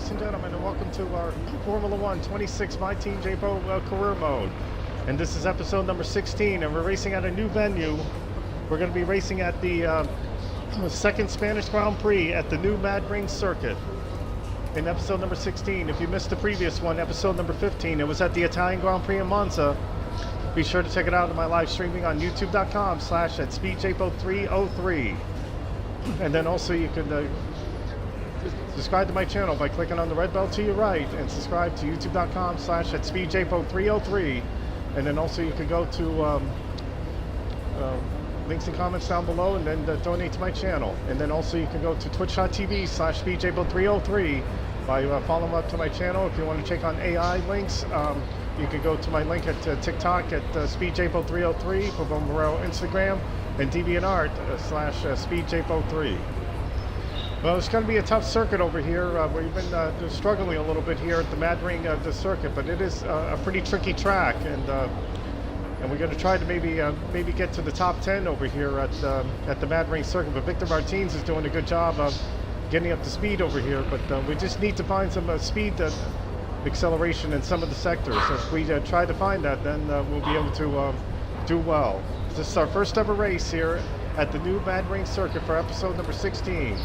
ladies and gentlemen, and welcome to our Formula One 26 My Team Jpo career mode. And this is episode number 16, and we're racing at a new venue. We're going to be racing at the second Spanish Grand Prix at the new Madring circuit in episode number 16. If you missed the previous one, episode number 15, it was at the Italian Grand Prix in Monza. Be sure to check it out in my live streaming on youtube.com/@speedyjpo303. And then also you can subscribe to my channel by clicking on the red bell to your right, and subscribe to youtube.com/@speedyjpo303. And then also you can go to links and comments down below, and then donate to my channel. And then also you can go to twitch.tv/speedyjpo303 by following up to my channel. If you want to check on AI links, you can go to my link at TikTok at speedjpo303, Pavon Morel Instagram, and DeviantArt /speedjpo3. Well, it's going to be a tough circuit over here. We've been struggling a little bit here at the Madring the circuit, but it is a pretty tricky track, and we're going to try to maybe get to the top 10 over here at the Madring circuit. But Victor Martins is doing a good job of getting up to speed over here, but we just need to find some speed acceleration in some of the sectors. So if we try to find that, then we'll be able to do well. This is our first ever race here at the new Madring circuit for episode number 16.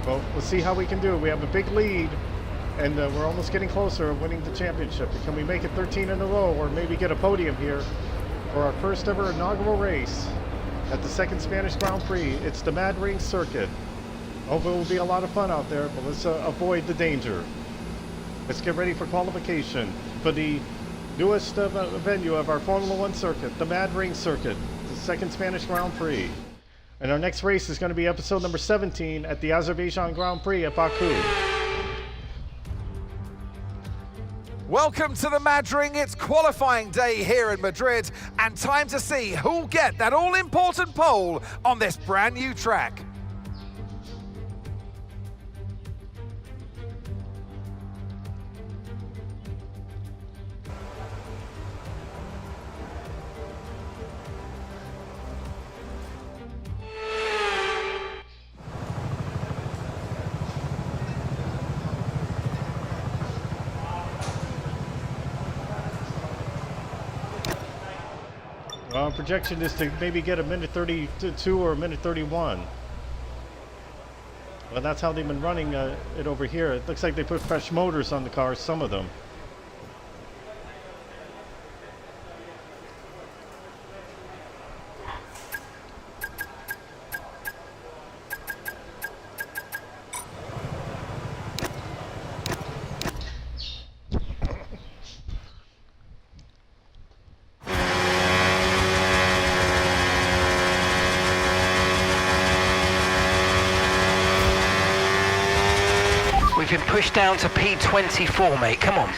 Well, let's see how we can do. We have a big lead, and we're almost getting closer to winning the championship. Can we make it 13 in a row, or maybe get a podium here for our first ever inaugural race at the second Spanish Grand Prix? It's the Madring circuit. Hopefully it will be a lot of fun out there, but let's avoid the danger. Let's get ready for qualification for the newest venue of our Formula One circuit, the Madring circuit, the second Spanish Grand Prix. And our next race is going to be episode number 17 at the Azerbaijan Grand Prix at Baku. Welcome to the Madring. It's qualifying day here in Madrid, and time to see who'll get that all-important pole on this brand new track. Projection is to maybe get a minute 32 or a minute 31. Well, that's how they've been running it over here. It looks like they put fresh motors on the cars, some of them. We've been pushed down to P24, mate. Come on.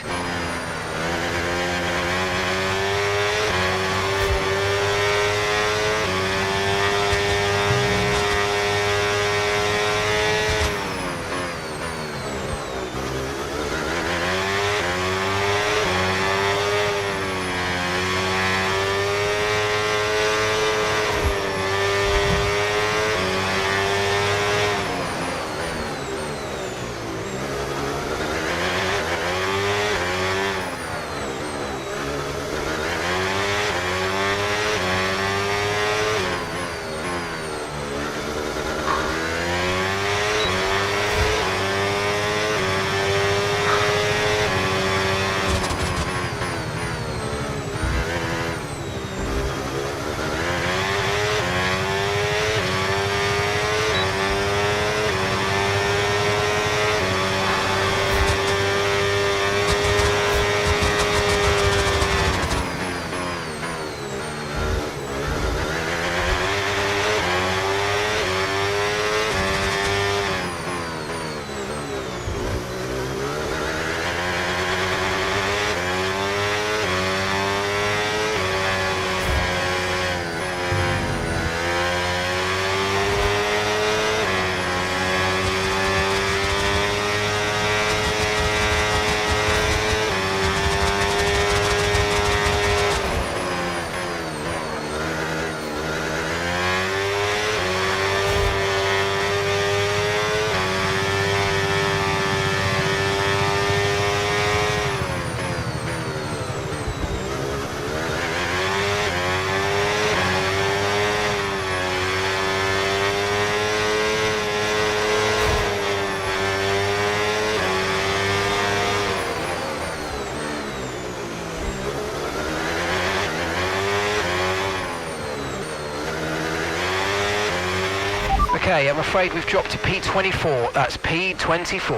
Okay, I'm afraid we've dropped to P24. That's P24.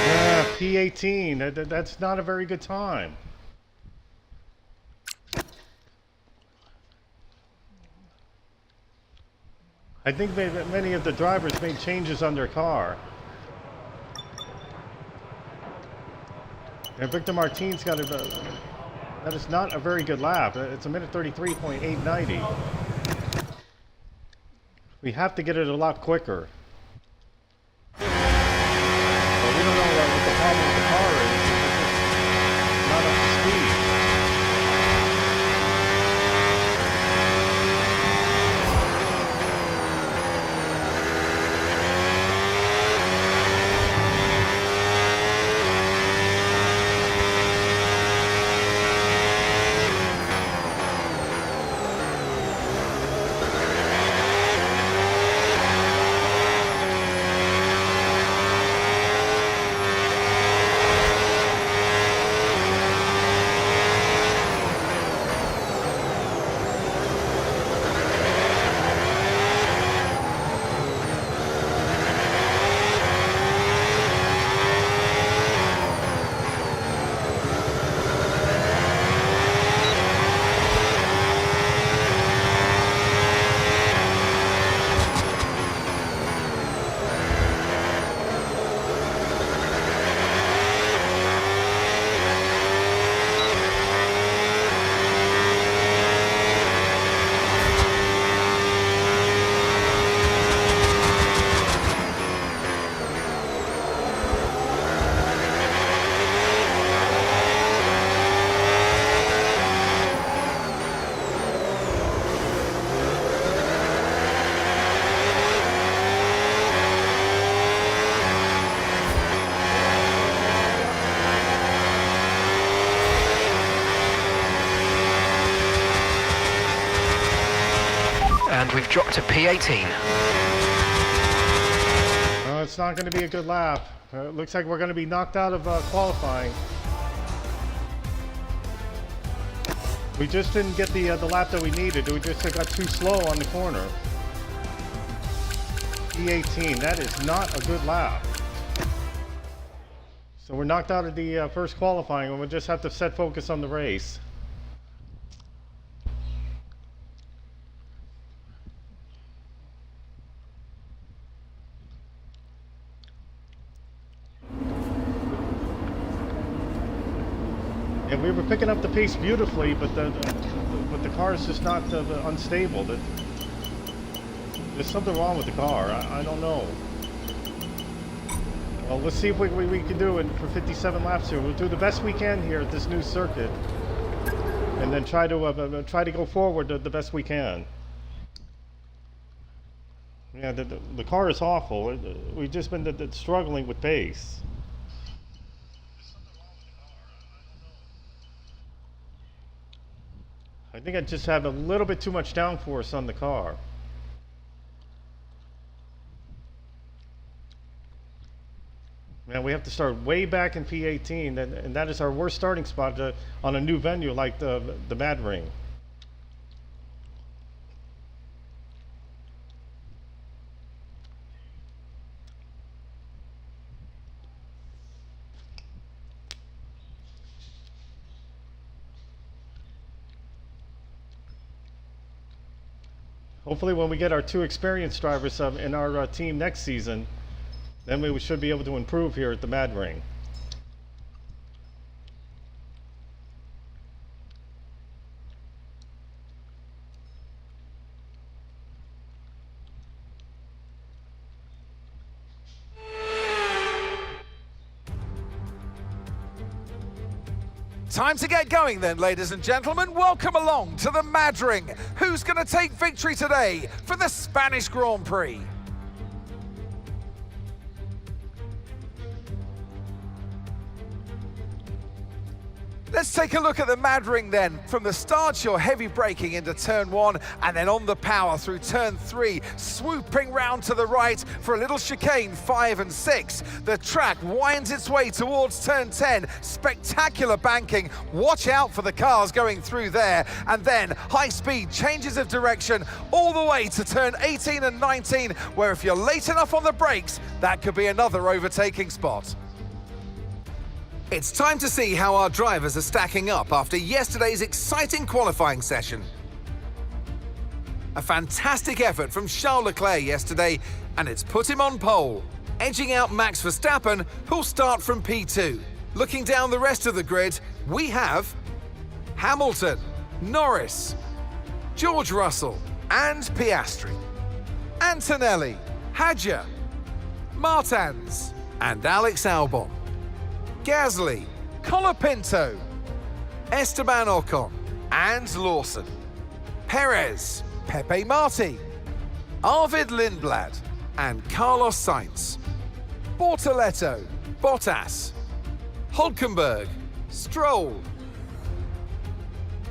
Yeah, P18. That's not a very good time. I think many of the drivers made changes on their car. And Victor Martin's got that is not a very good lap. It's a minute 33.890. We have to get it a lot quicker. But we don't know what the problem with the car is. It's not up to speed. And we've dropped to P18. It's not going to be a good lap. It looks like we're going to be knocked out of qualifying. We just didn't get the lap that we needed. We just got too slow on the corner. P18, that is not a good lap. So we're knocked out of the first qualifying, and we'll just have to set focus on the race. And we were picking up the pace beautifully, but the car is just not unstable. There's something wrong with the car. I don't know. Well, let's see if we can do it for 57 laps here. We'll do the best we can here at this new circuit, and then try to go forward the best we can. Yeah, the car is awful. We've just been struggling with pace. I think I just have a little bit too much downforce on the car. Man, we have to start way back in P18, and that is our worst starting spot on a new venue like the Madring. Hopefully when we get our two experienced drivers in our team next season, then we should be able to improve here at the Madring. Time to get going then, ladies and gentlemen. Welcome along to the Madring. Who's going to take victory today for the Spanish Grand Prix? Let's take a look at the Madring then. From the start, you're heavy braking into turn 1 and then on the power through turn 3, swooping round to the right for a little chicane 5 and 6. The track winds its way towards turn 10. Spectacular banking. Watch out for the cars going through there. And then high speed changes of direction all the way to turn 18 and 19, where if you're late enough on the brakes, that could be another overtaking spot. It's time to see how our drivers are stacking up after yesterday's exciting qualifying session. A fantastic effort from Charles Leclerc yesterday, and it's put him on pole, edging out Max Verstappen, who'll start from P2. Looking down the rest of the grid, we have Hamilton, Norris, George Russell and Piastri, Antonelli, Hadjar, Martins and Alex Albon, Gasly, Colapinto, Esteban Ocon and Lawson, Perez, Pepe Marti, Arvid Lindblad and Carlos Sainz, Bortoletto, Bottas, Hülkenberg, Stroll,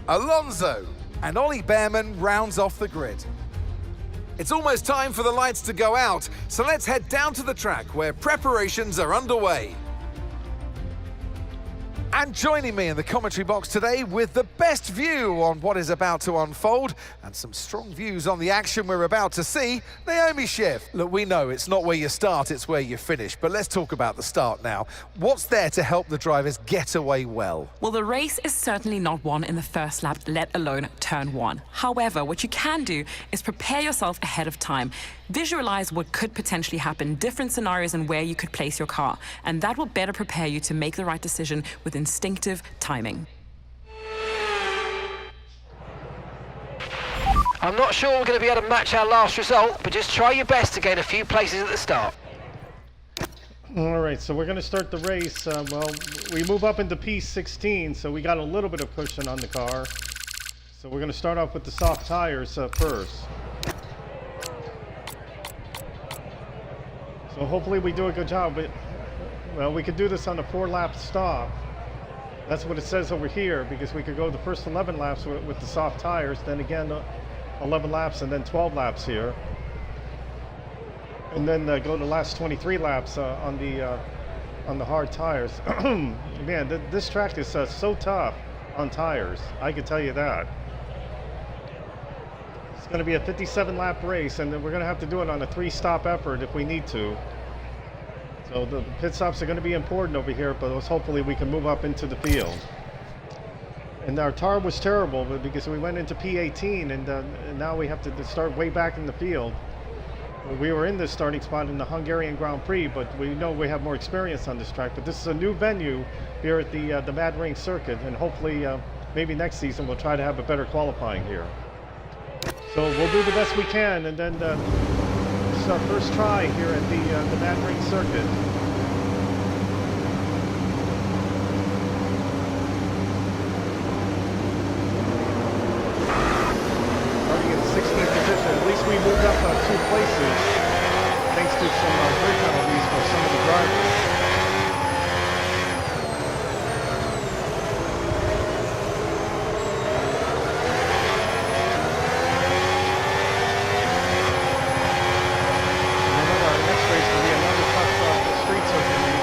Alonso and Ollie Behrman rounds off the grid. It's almost time for the lights to go out, so let's head down to the track where preparations are underway. And joining me in the commentary box today with the best view on what is about to unfold and some strong views on the action we're about to see, Naomi Schiff. Look, we know it's not where you start, it's where you finish, but let's talk about the start now. What's there to help the drivers get away well? Well, the race is certainly not won in the first lap, let alone turn 1. However, what you can do is prepare yourself ahead of time. Visualize what could potentially happen, different scenarios and where you could place your car, and that will better prepare you to make the right decision with instinctive timing. I'm not sure we're going to be able to match our last result, but just try your best to gain a few places at the start. All right, so we're going to start the race. Well, we move up into P16, so we got a little bit of cushion on the car. So we're going to start off with the soft tires first. So hopefully we do a good job. But, well, we could do this on a 4-lap stop. That's what it says over here, because we could go the first 11 laps with the soft tires, then again 11 laps and then 12 laps here. And then go the last 23 laps on the hard tires. Man, this track is so tough on tires. I can tell you that. It's going to be a 57-lap race, and then we're going to have to do it on a 3-stop effort if we need to. So the pit stops are going to be important over here, but hopefully we can move up into the field. And our tire was terrible because we went into P18, and now we have to start way back in the field. We were in this starting spot in the Hungarian Grand Prix, but we know we have more experience on this track. But this is a new venue here at the Madring circuit, and hopefully maybe next season we'll try to have a better qualifying here. So we'll do the best we can, and then this is our first try here at the Madring circuit. Starting in 16th position, at least we moved up 2 places, thanks to some grid penalties for some of the drivers.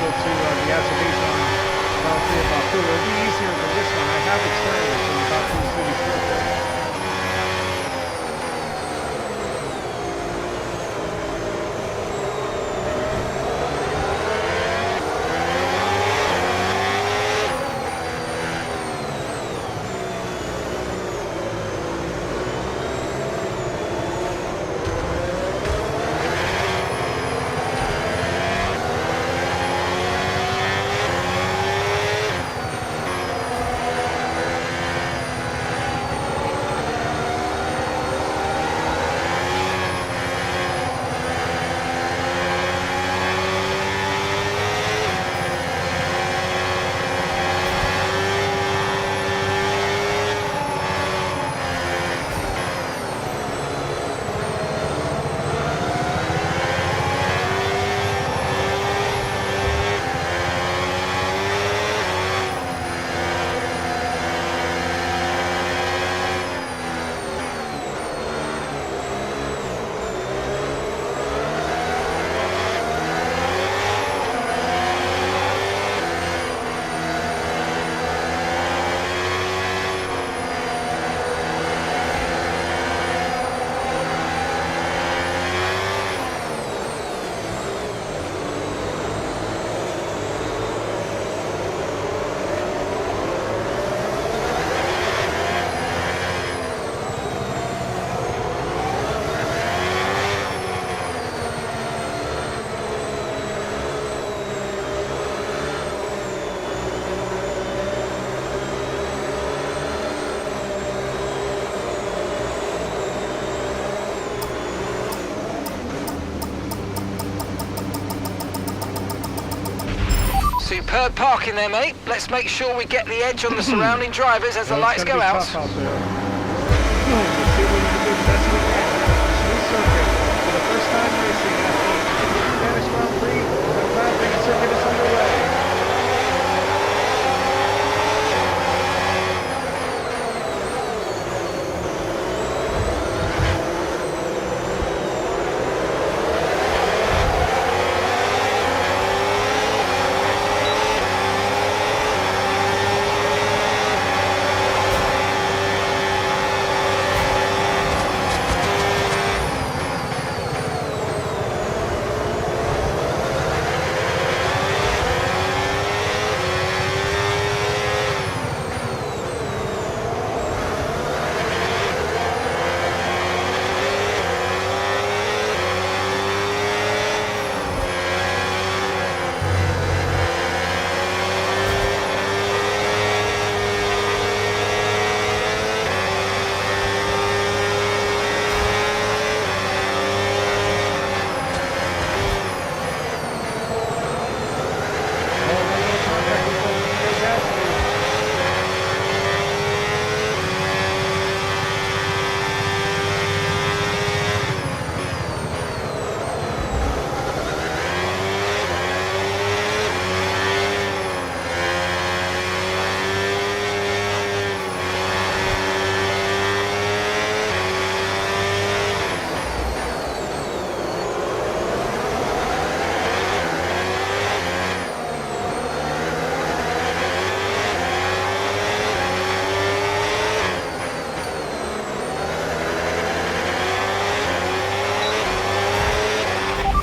The Azerbaijan Baku. It'll be easier than this one. I have experience in the Baku city circuit. Superb parking there, mate. Let's make sure we get the edge on the surrounding drivers as the Well, lights it's gonna go be out. tough out there. Let's see what we can do the best we can. Smooth circuit for the first time racing after the Spanish Grand Prix. The Madrid circuit is underway.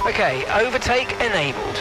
Okay, overtake enabled.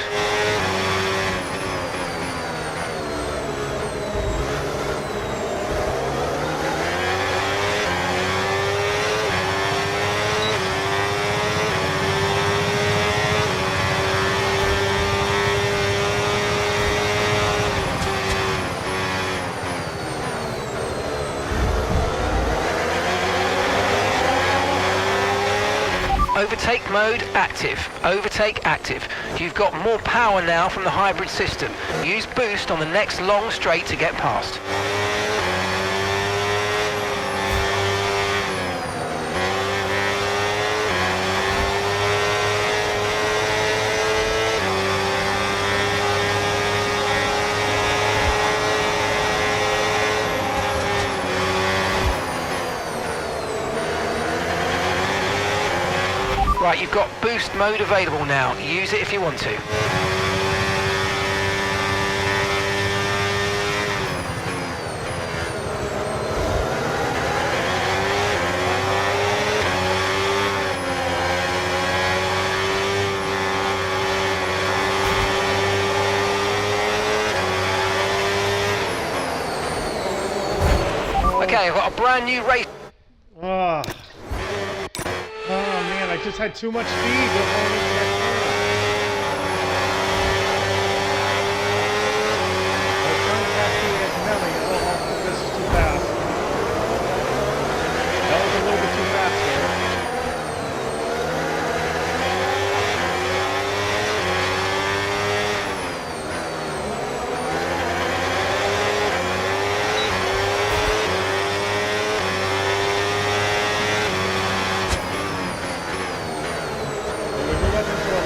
Overtake mode active. Overtake active. You've got more power now from the hybrid system. Use boost on the next long straight to get past. Right, you've got boost mode available now. Use it if you want to. Okay, I've got a brand new race. Oh. Oh man, I just had too much speed before I went to that corner. I was trying to pass through Antonelli. Oh, this is too fast. That was a little bit too fast there. We move up into a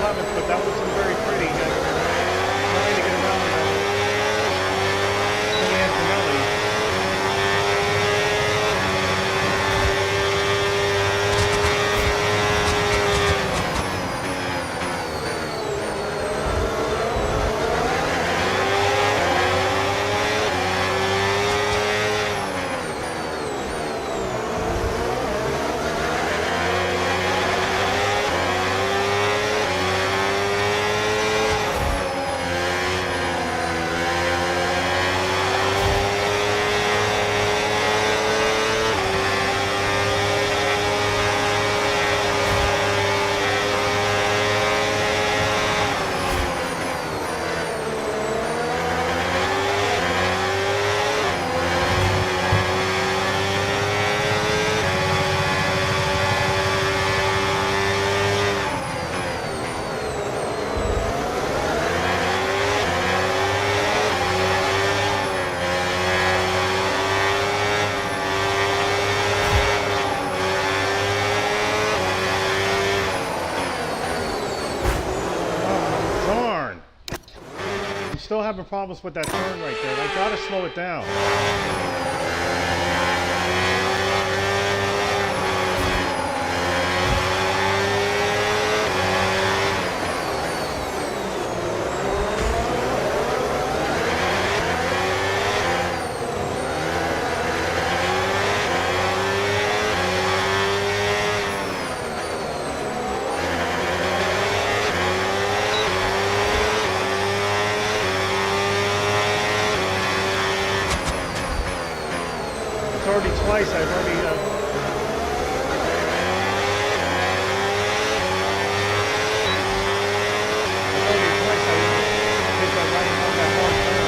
still having problems with that turn right there. I gotta slow it down. Already twice I've already hit that right on that hard turn.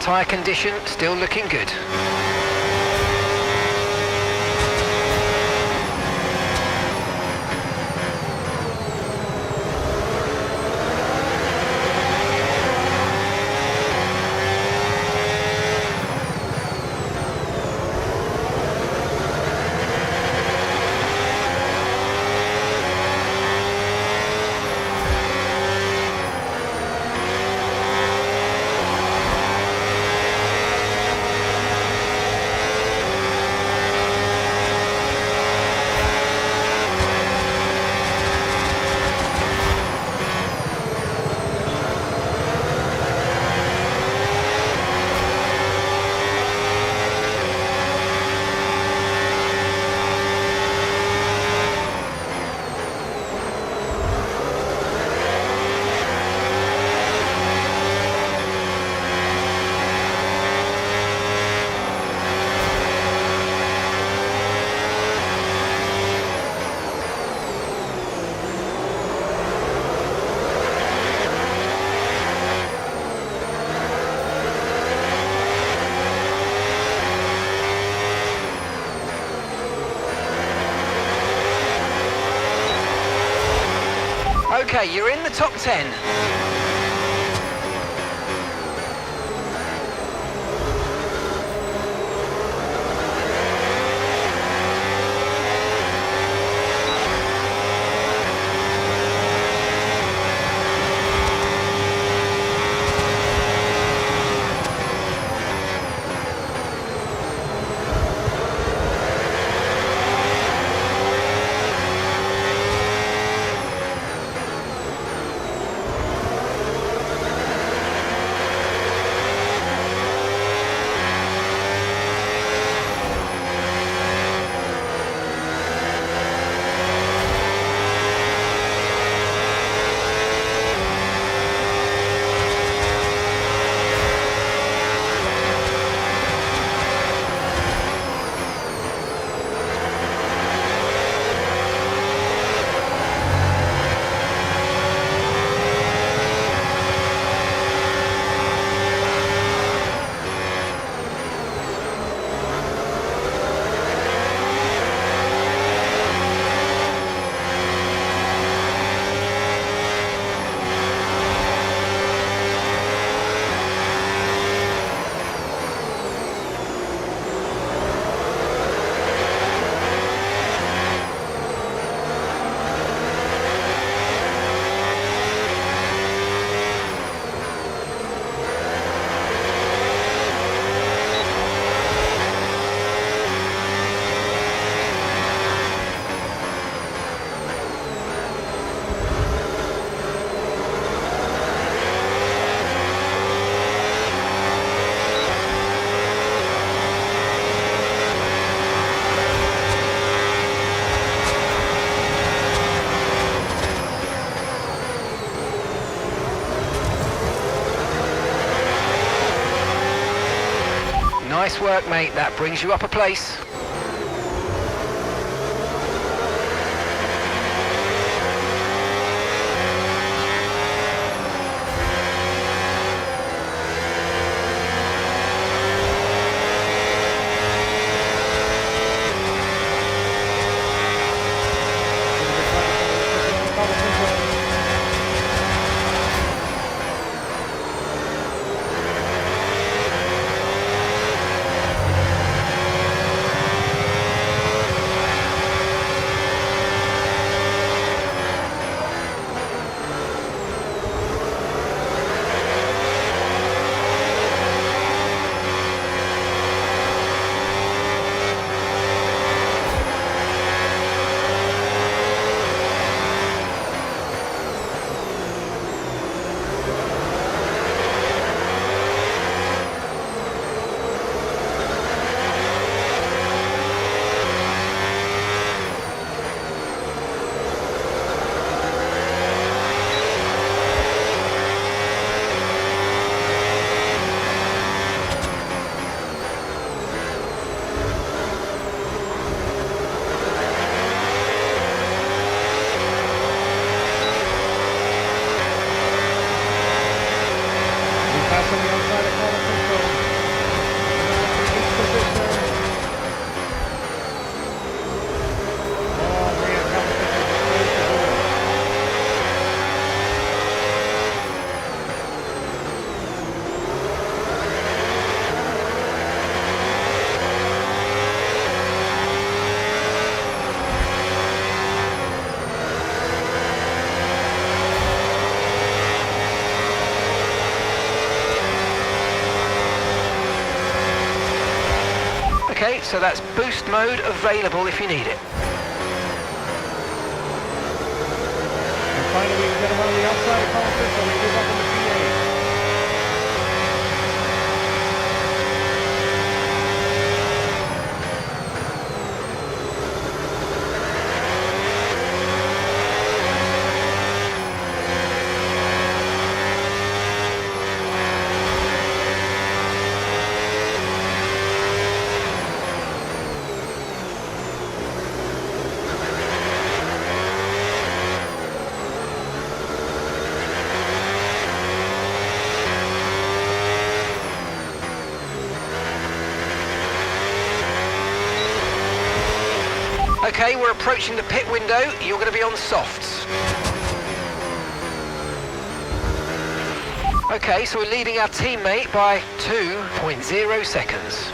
Tyre condition still looking good. Okay, you're in the top 10. Nice work, mate. That brings you up a place. Okay, so that's boost mode available if you need it. And finally, we get around the outside of column 6, and we move up in the P8. Okay, we're approaching the pit window. You're going to be on softs. Okay, so we're leading our teammate by 2.0 seconds.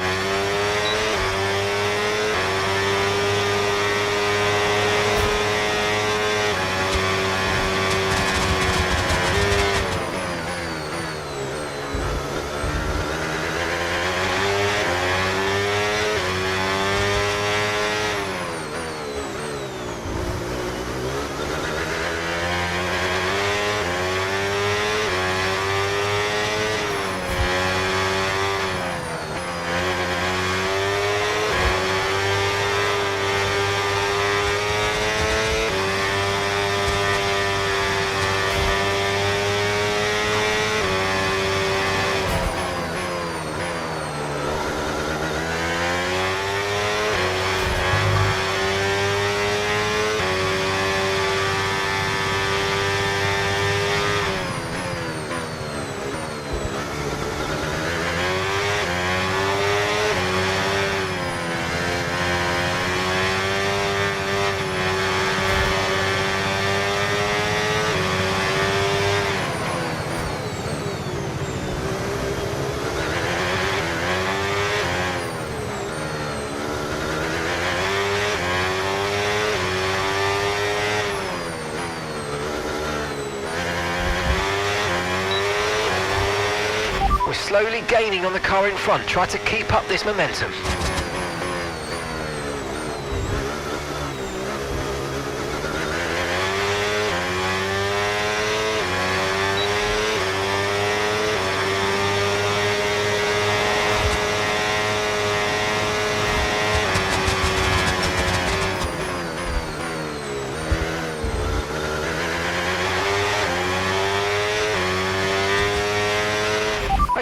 We're slowly gaining on the car in front. Try to keep up this momentum.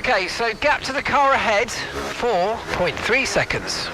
Okay, so gap to the car ahead, 4.3 seconds.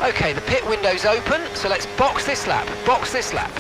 Okay, the pit window's open, so let's box this lap, box this lap.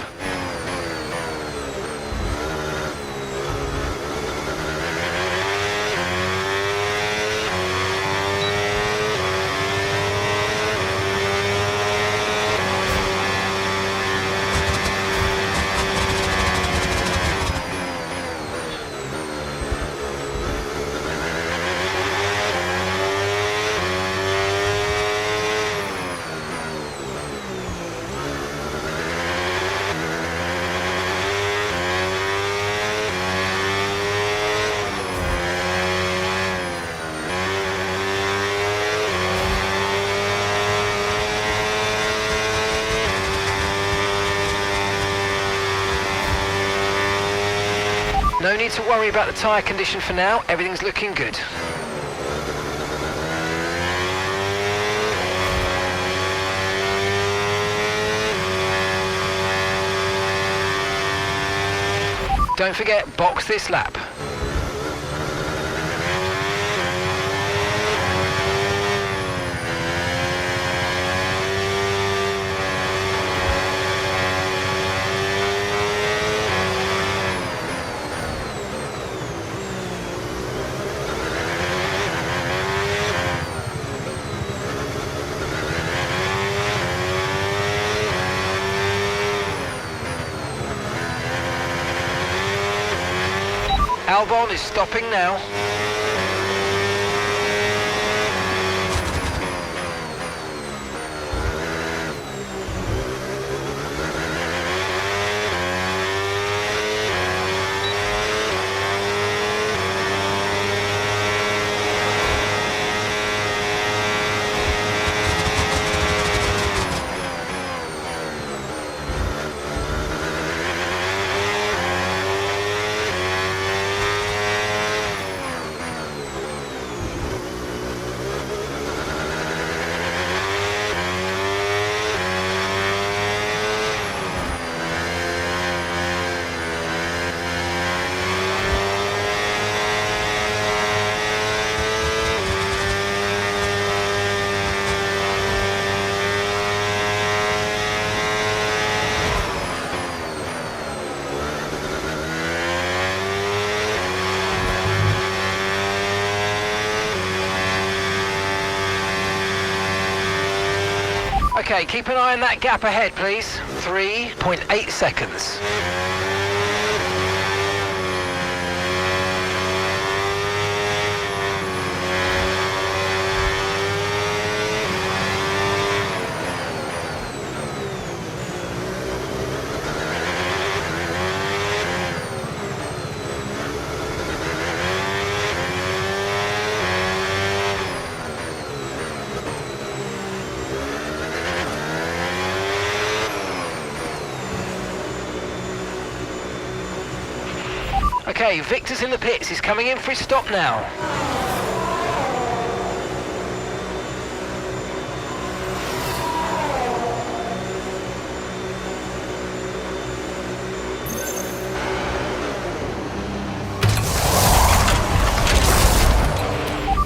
No need to worry about the tyre condition for now, everything's looking good. Don't forget, box this lap. Albon is stopping now. Okay, keep an eye on that gap ahead, please. 3.8 seconds. Okay, Victor's in the pits. He's coming in for his stop now.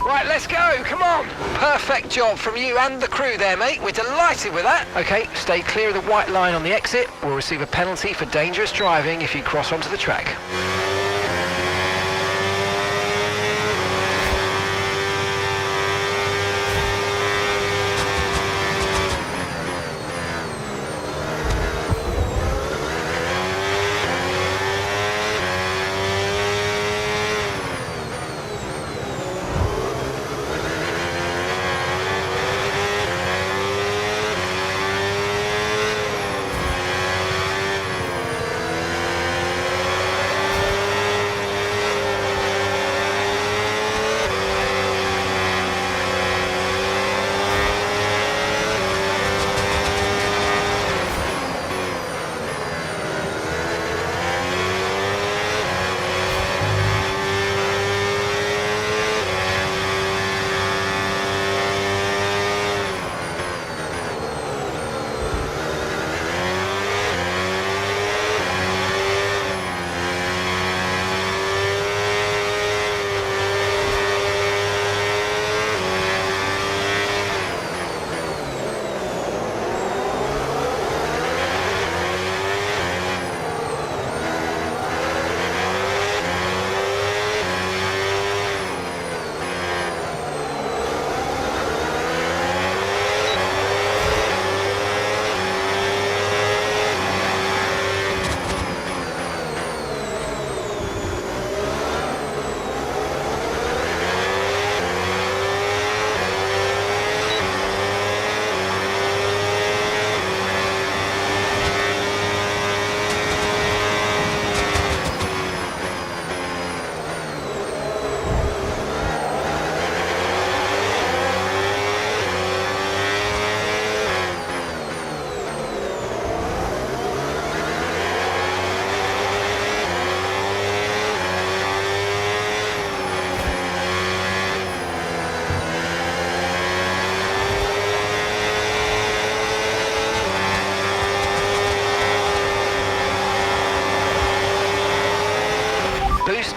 Right, let's go. Come on. Perfect job from you and the crew there, mate. We're delighted with that. Okay, stay clear of the white line on the exit. We'll receive a penalty for dangerous driving if you cross onto the track.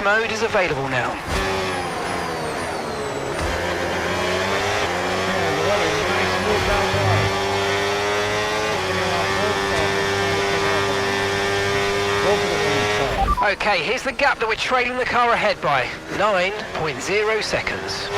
mode is available now. And what a nice move down wide. Both of them inside. Okay, here's the gap that we're trailing the car ahead by. 9.0 seconds.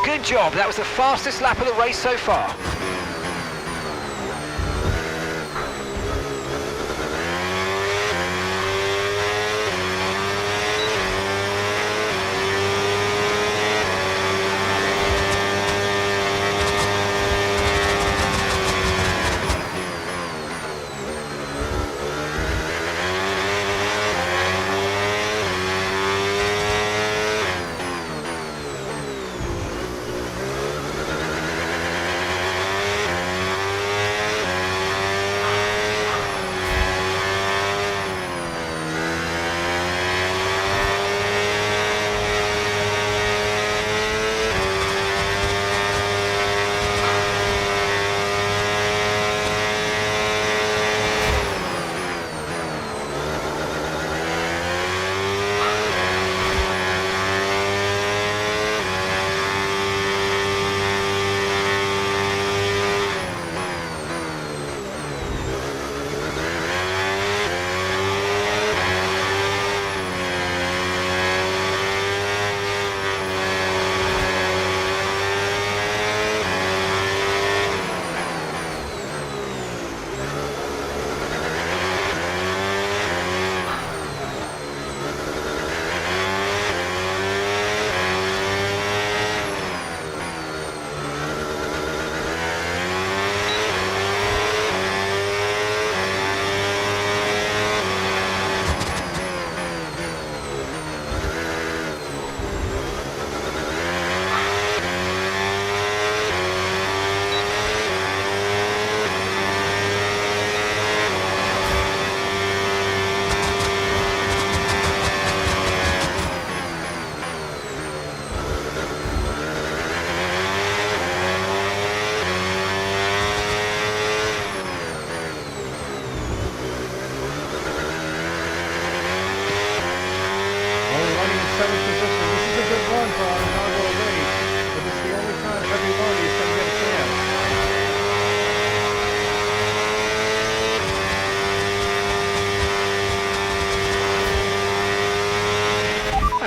Good job, that was the fastest lap of the race so far.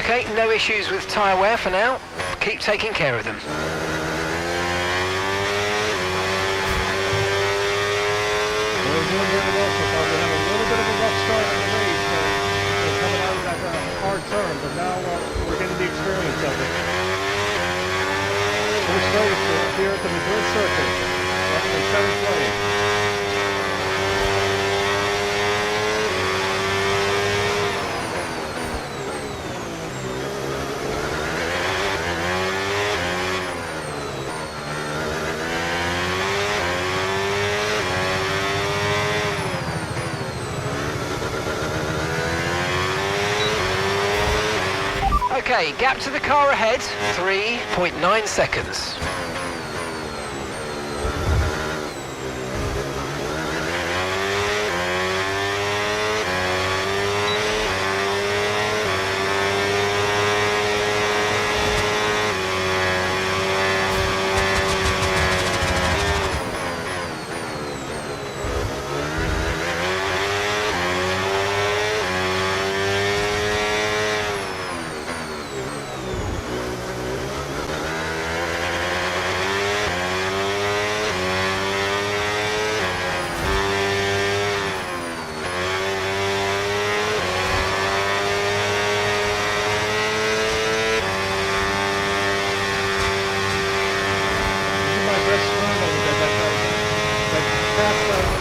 Okay, no issues with tyre wear for now. Keep taking care of them. We're doing very well so far. We have a little bit of a rough start of the race, and coming out of that hard turn, but now we're getting the experience of it. First race here at the Madrid circuit, in 7th place. Okay, gap to the car ahead, 3.9 seconds.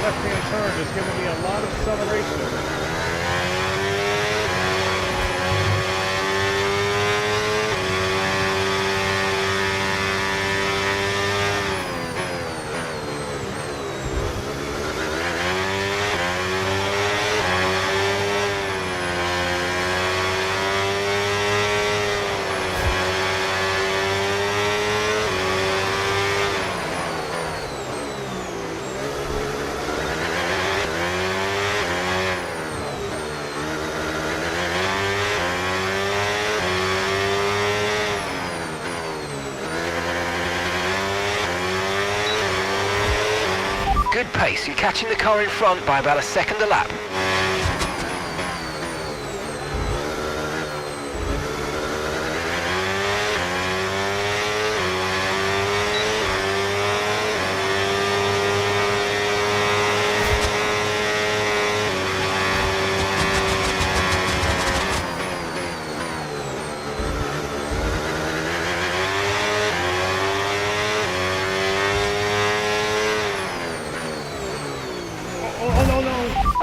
Left-hand turn is giving me a lot of acceleration. Good pace, you're catching the car in front by about a second a lap.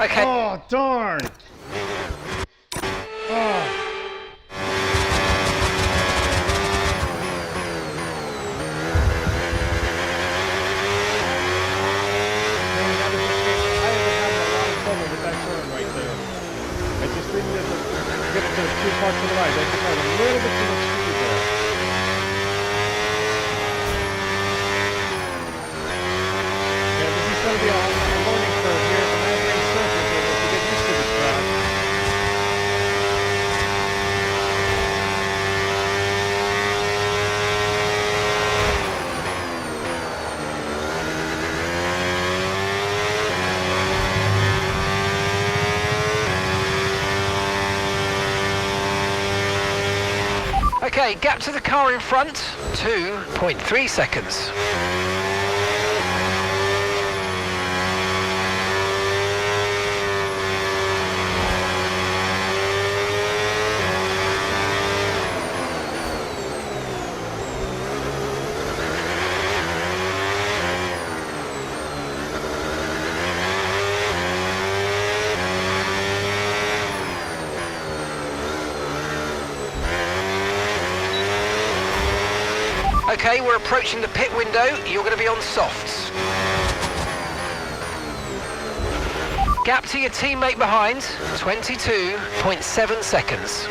Okay. Oh, darn. Oh. Get to the two parts to the right. I just had a little bit too much speed there. Yeah, this is going to be a learning curve here at the Madring circuit to get used to this track. Okay, gap to the car in front, 2.3 seconds. Okay, we're approaching the pit window. You're going to be on softs. Gap to your teammate behind, 22.7 seconds.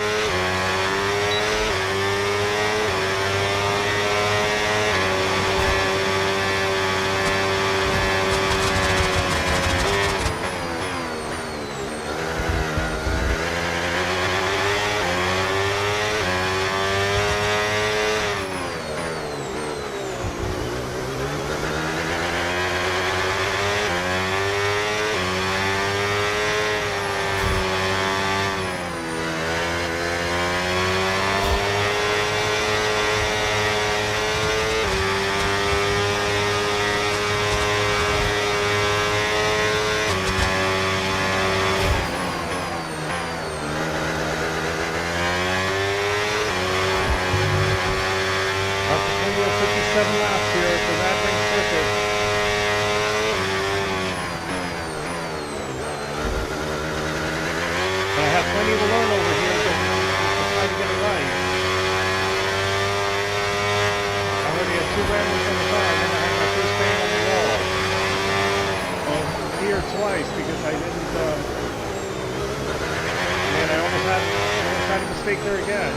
7 laps here at the Madring circuit. And I have plenty to learn over here to try to get it right. I already have 2 ramblers on the car, and then I had my first bang on the wall. Well, here twice because I didn't, and I almost had a mistake there again.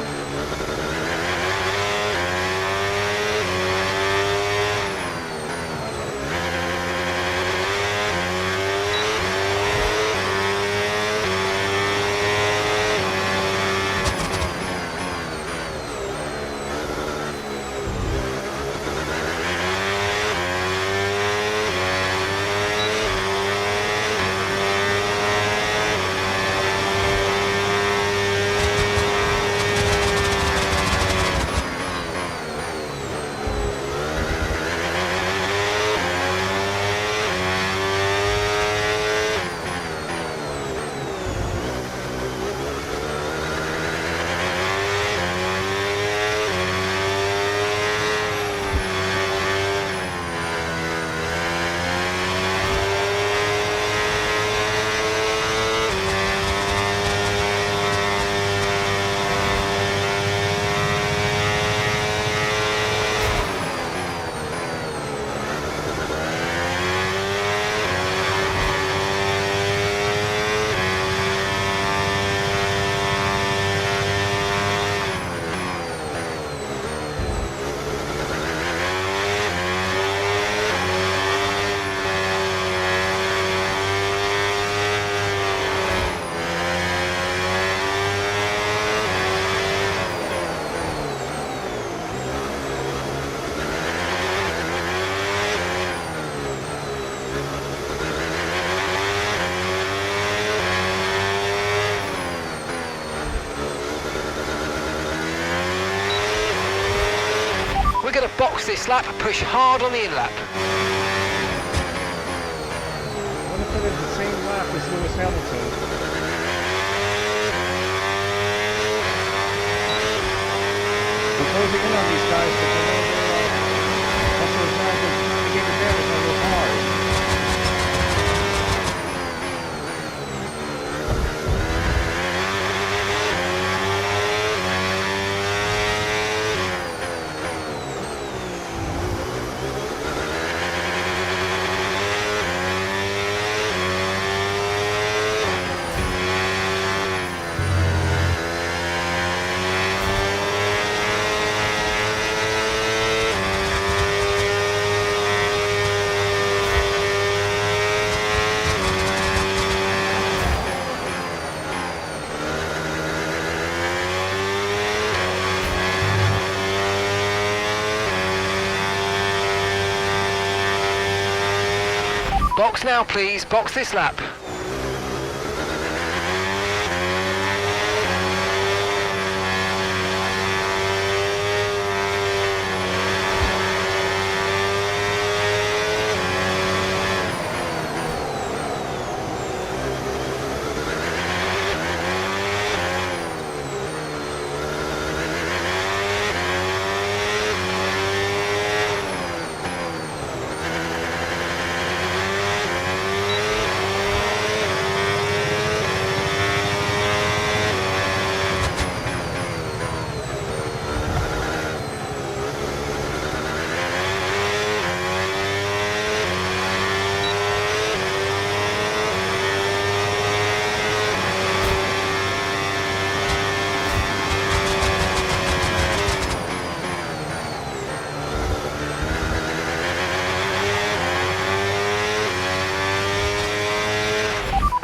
We're going to box this lap, push hard on the in-lap. I wonder if it is the same lap as Lewis Hamilton. We're closing in on these guys, but they're also trying to get advantage on those cars. Box now, please. Box this lap.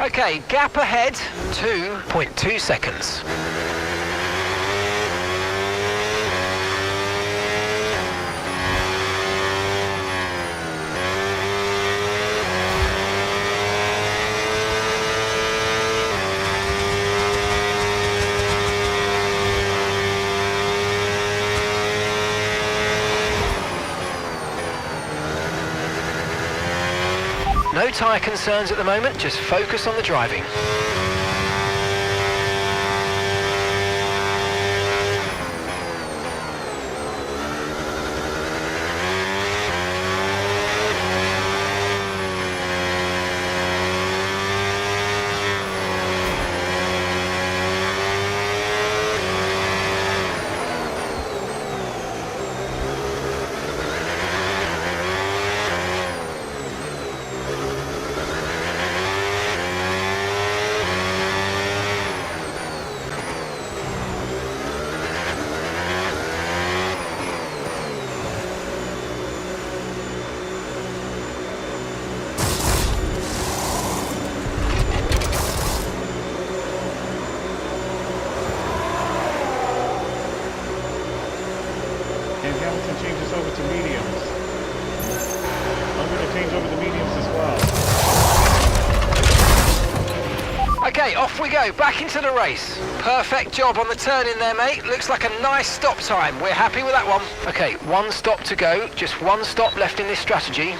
Okay, gap ahead, 2.2 seconds. No tyre concerns at the moment, just focus on the driving. change over the mediums as well. Okay, off we go, back into the race. Perfect job on the turn in there, mate. Looks like a nice stop time. We're happy with that one. Okay, one stop to go. Just one stop left in this strategy.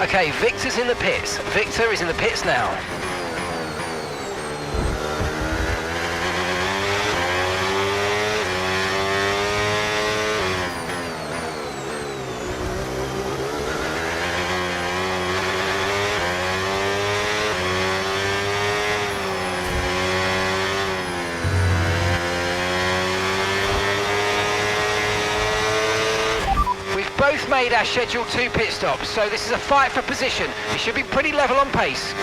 Okay, Victor's in the pits. Victor is in the pits now. Both made our scheduled 2 pit stops, so this is a fight for position. It should be pretty level on pace.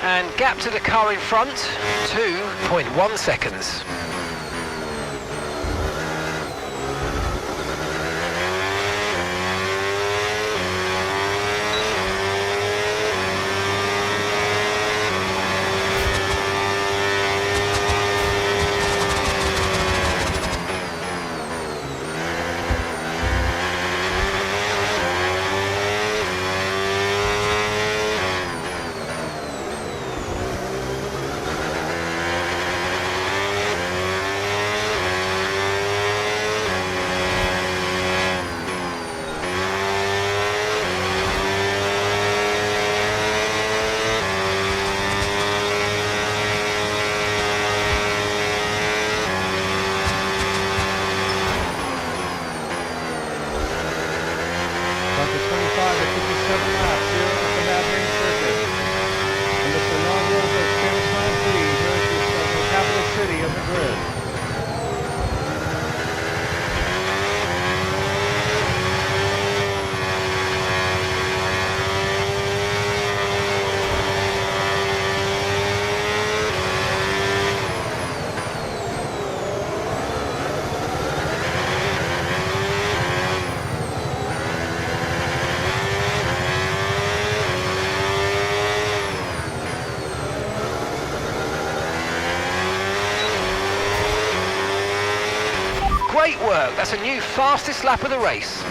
And gap to the car in front, 2.1 seconds. Great work, that's a new fastest lap of the race.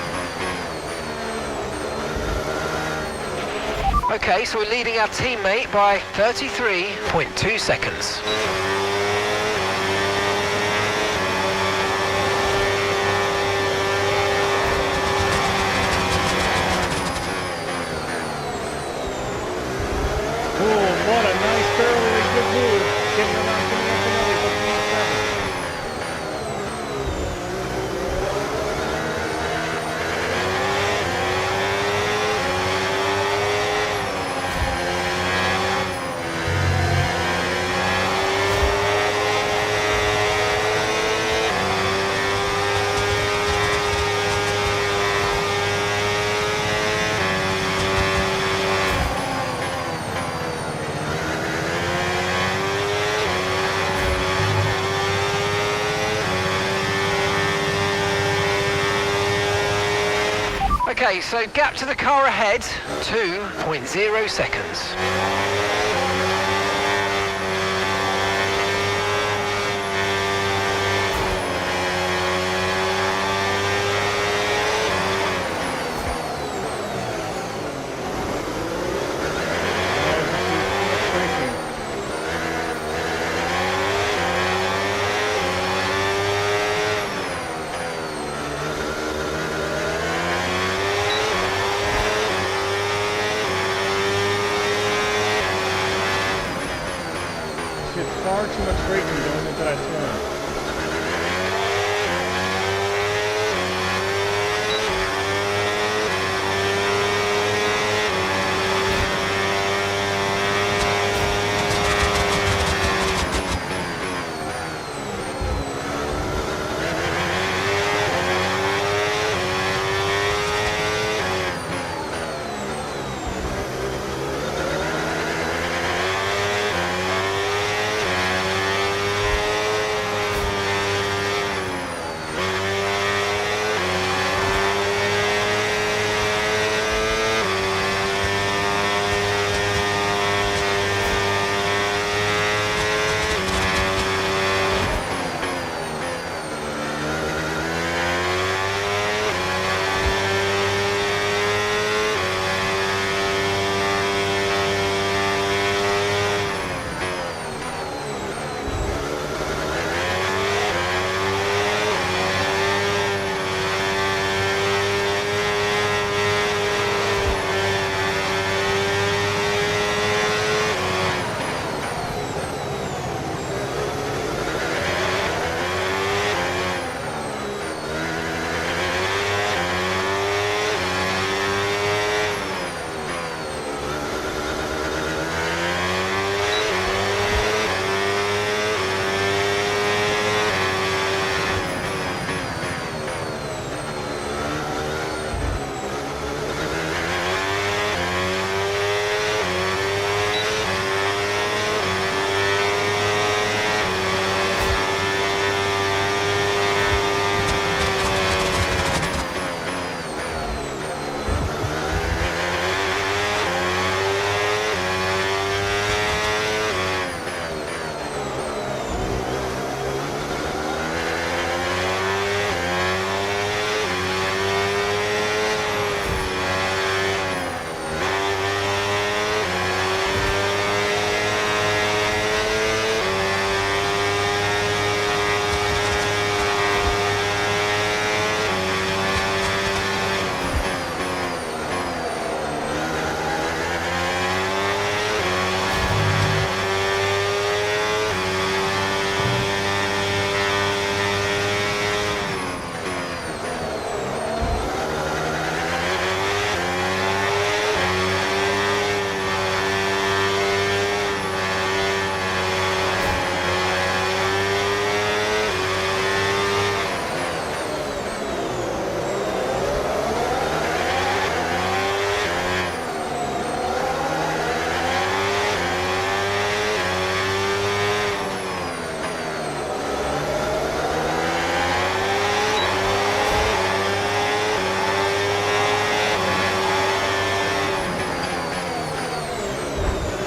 Okay, so we're leading our teammate by 33.2 seconds. Boom, what a nice barrel, good move. Getting around to the Antonelli for P7. Okay, so gap to the car ahead, 2.0 seconds. Far too much braking going into that turn.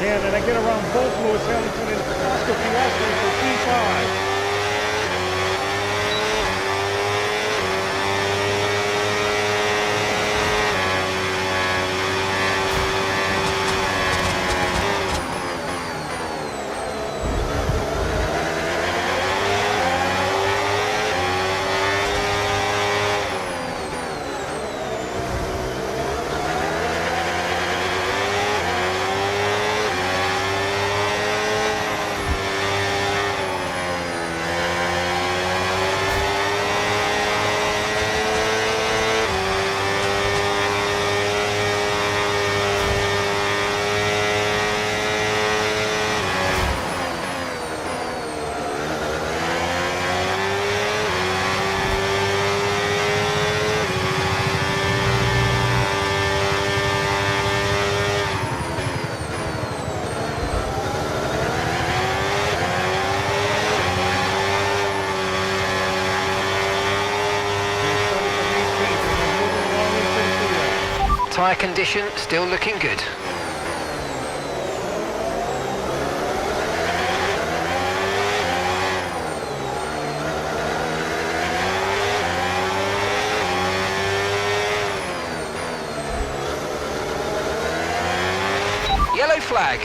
can, and I get around both Lewis Hamilton and Oscar Piastri for P5. Tyre condition still looking good. Yellow flag.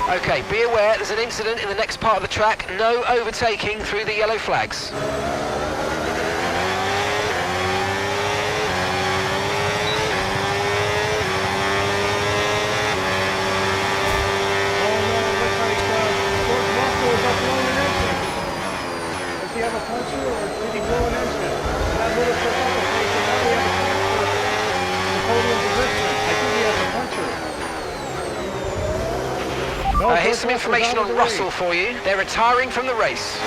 Okay, be aware there's an incident in the next part of the track. No overtaking through the yellow flags. Here's some information on Russell for you. They're retiring from the race.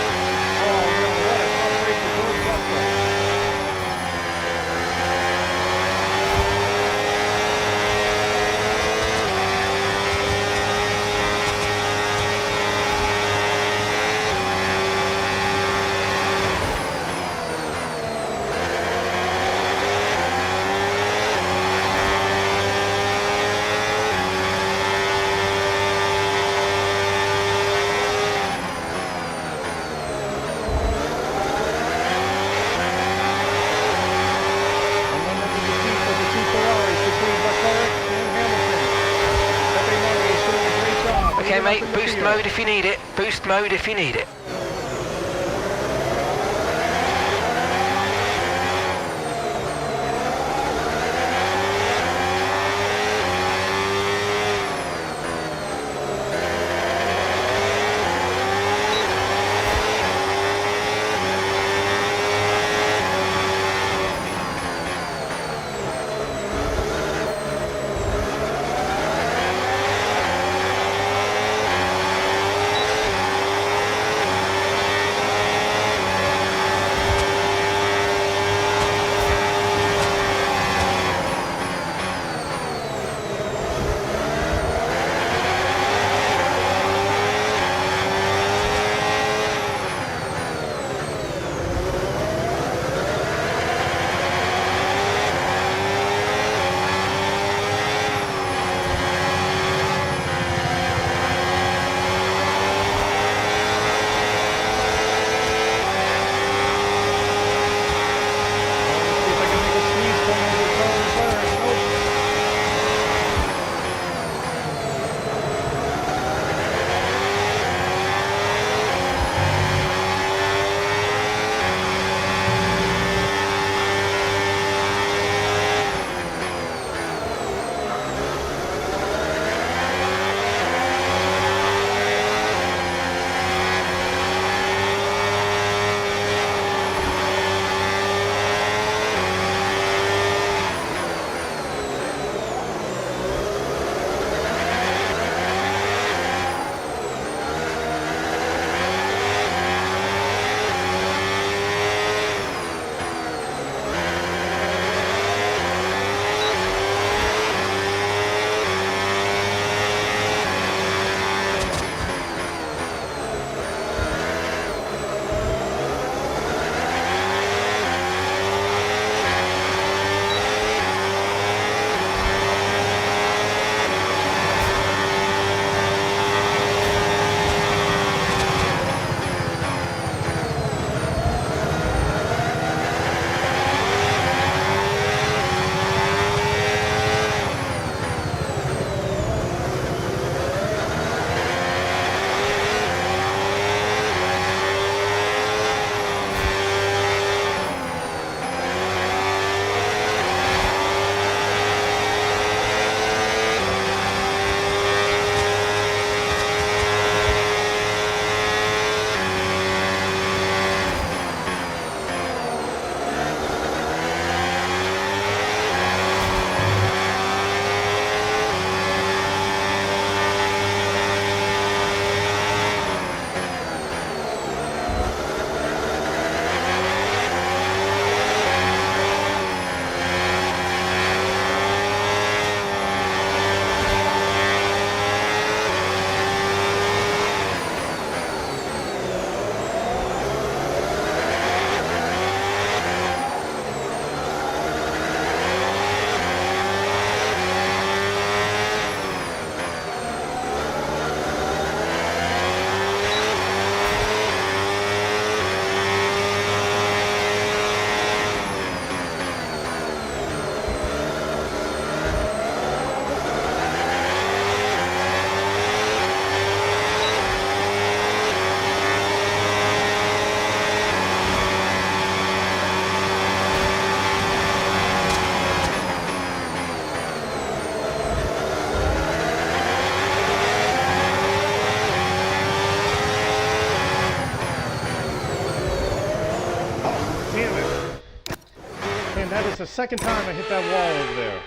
Okay, mate, boost mode if you need it. Boost mode if you need it. That's the second time I hit that wall over there.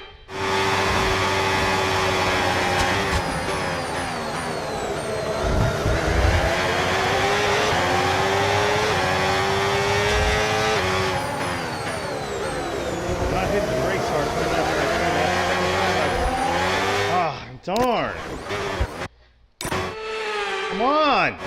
I'm not hitting the brakes hard, but that's the second time. Ah, darn. Come on.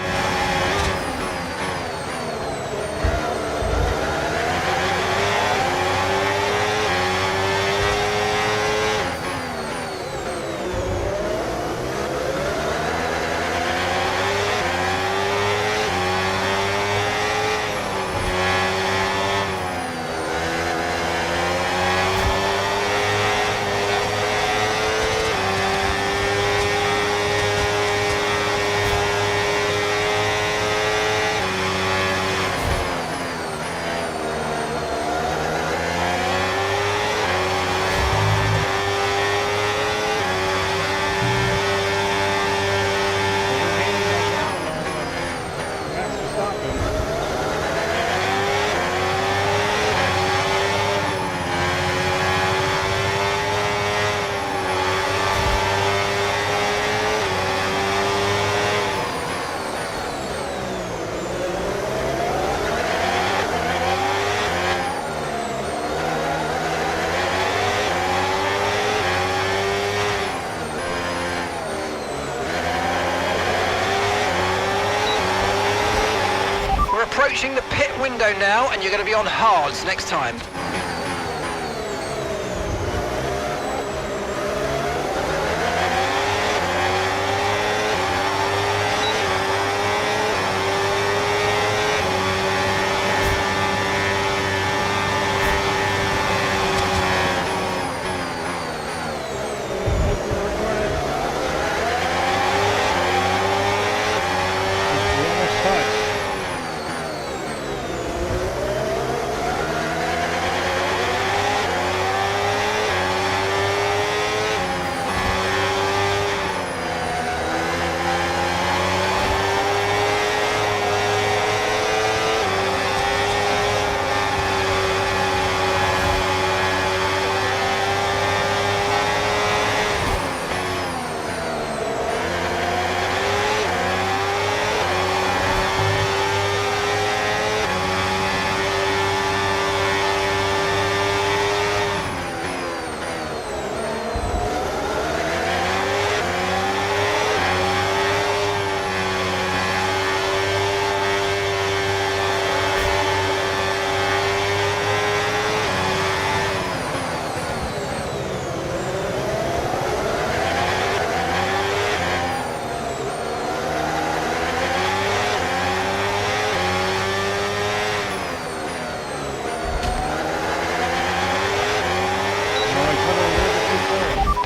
Approaching the pit window now, and you're going to be on hards next time.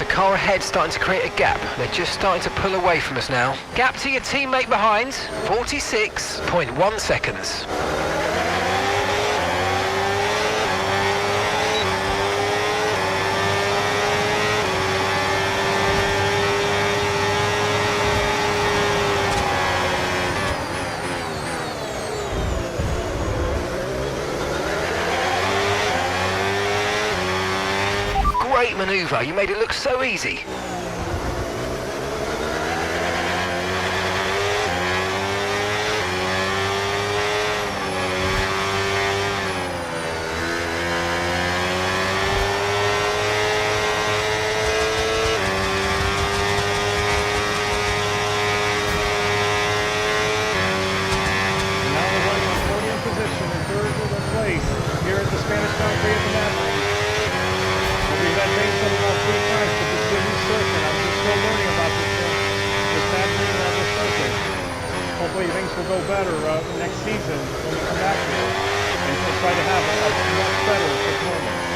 Car ahead starting to create a gap. They're just starting to pull away from us now. Gap to your teammate behind, 46.1 seconds. Great manoeuvre, you made it look so easy. Hopefully things will go better next season when we come back here and we'll try to have a much better performance.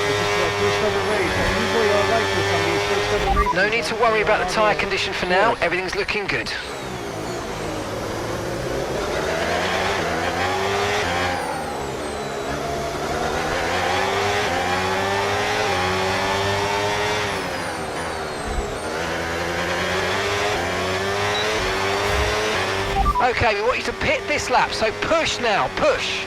This is the first ever race. I usually like this on these first ever races. No need to worry about the tyre condition for now. Everything's looking good. Okay, we want you to pit this lap, so push now, push.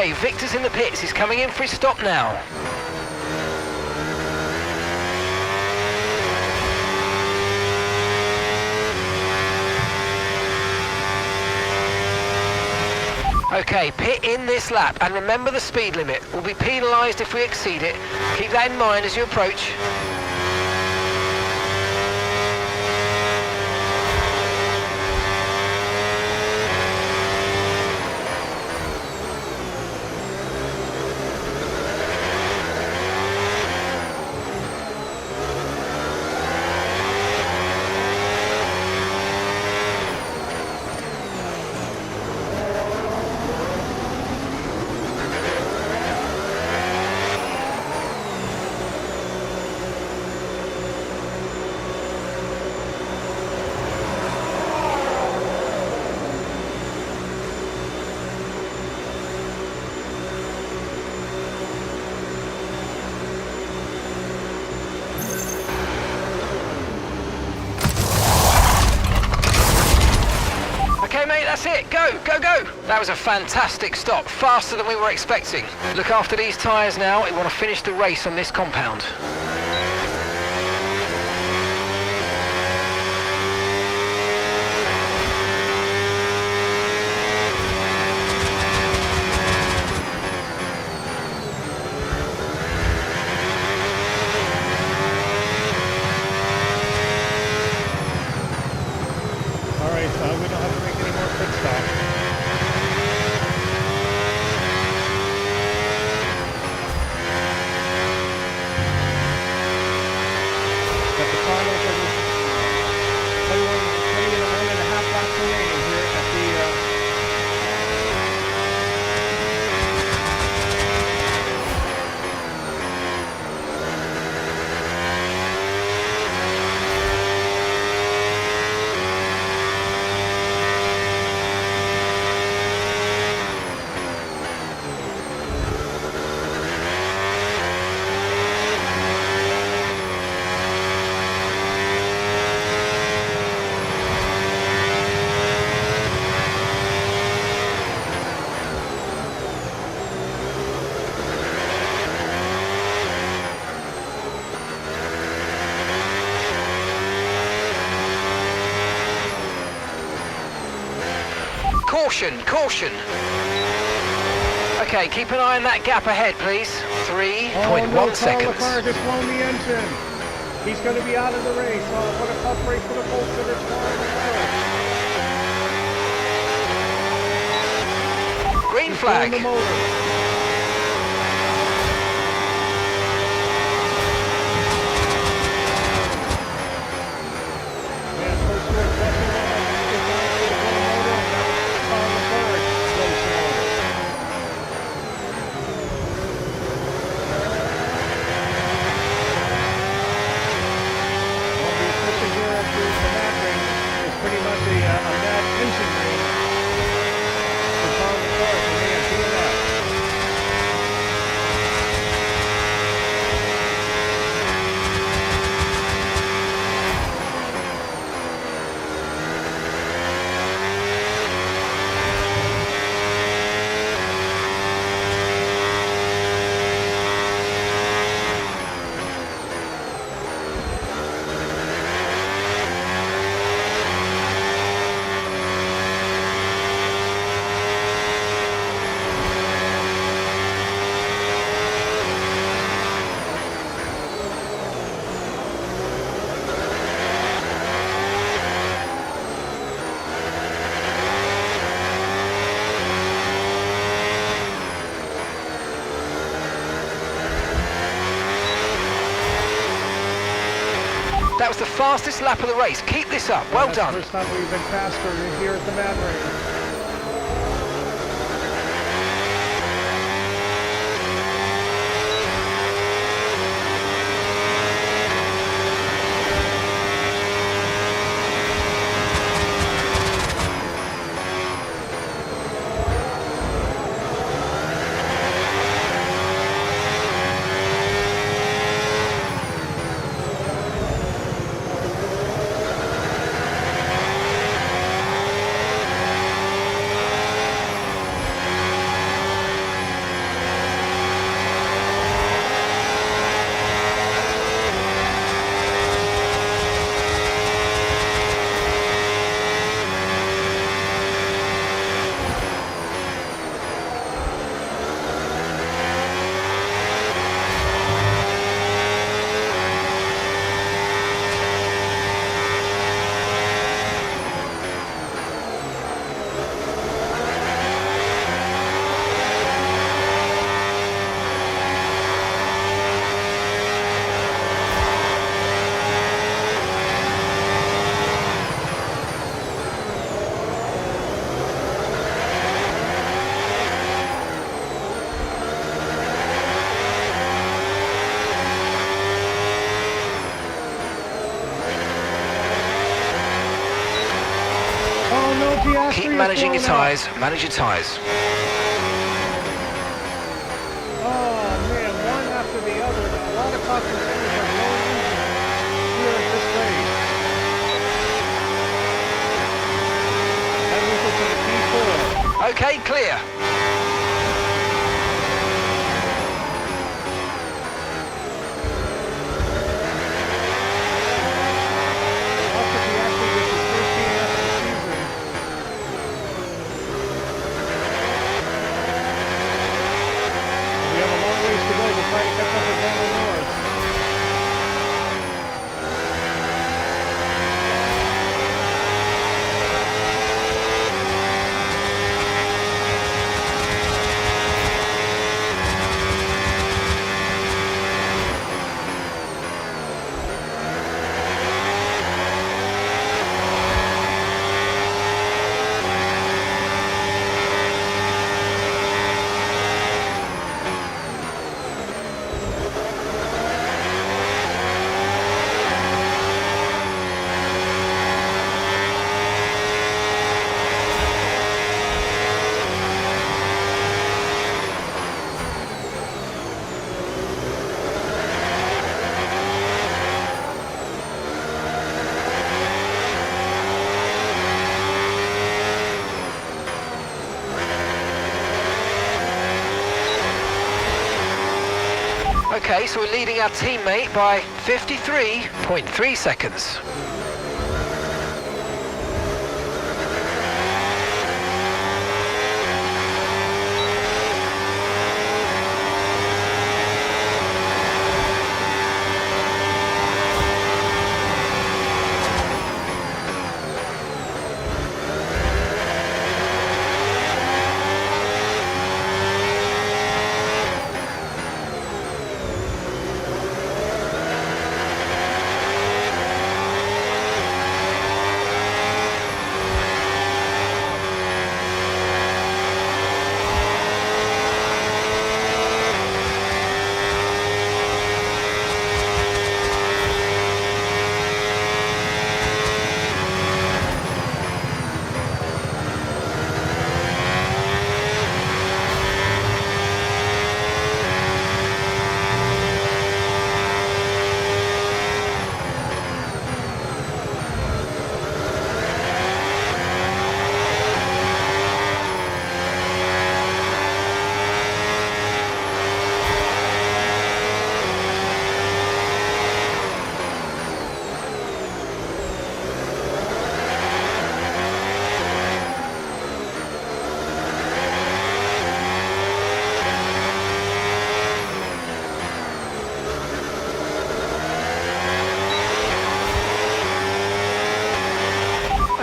Okay, Victor's in the pits. He's coming in for his stop now. Okay, pit in this lap, and remember the speed limit. We'll be penalised if we exceed it. Keep that in mind as you approach. Okay, mate, that's it. Go, go, go. That was a fantastic stop, faster than we were expecting. Look after these tyres now. We want to finish the race on this compound. All right, so we don't have to make any more pit stops. Got the finals of the 21.5 laps remaining here at the Caution, caution. Okay, keep an eye on that gap ahead, please. 3.1 seconds. Leclerc just blown the engine. He's going to be out of the race. What a tough race for the pole sitters. Green flag. The motor. Pretty much a bad engine race for Paul Leclerc and me at DNF. That was the fastest lap of the race. Keep this up. Well done. First time we've been faster here at the Madrid. Keep managing your tyres, manage your tyres. Oh man, one after the other. A lot of concentrators are going here at this race. That moves us to the P4. Okay, clear. Also, he actually gets his first game after the season. We have a long ways to go to try to catch up with Daniel Norris. Okay, so we're leading our teammate by 53.3 seconds.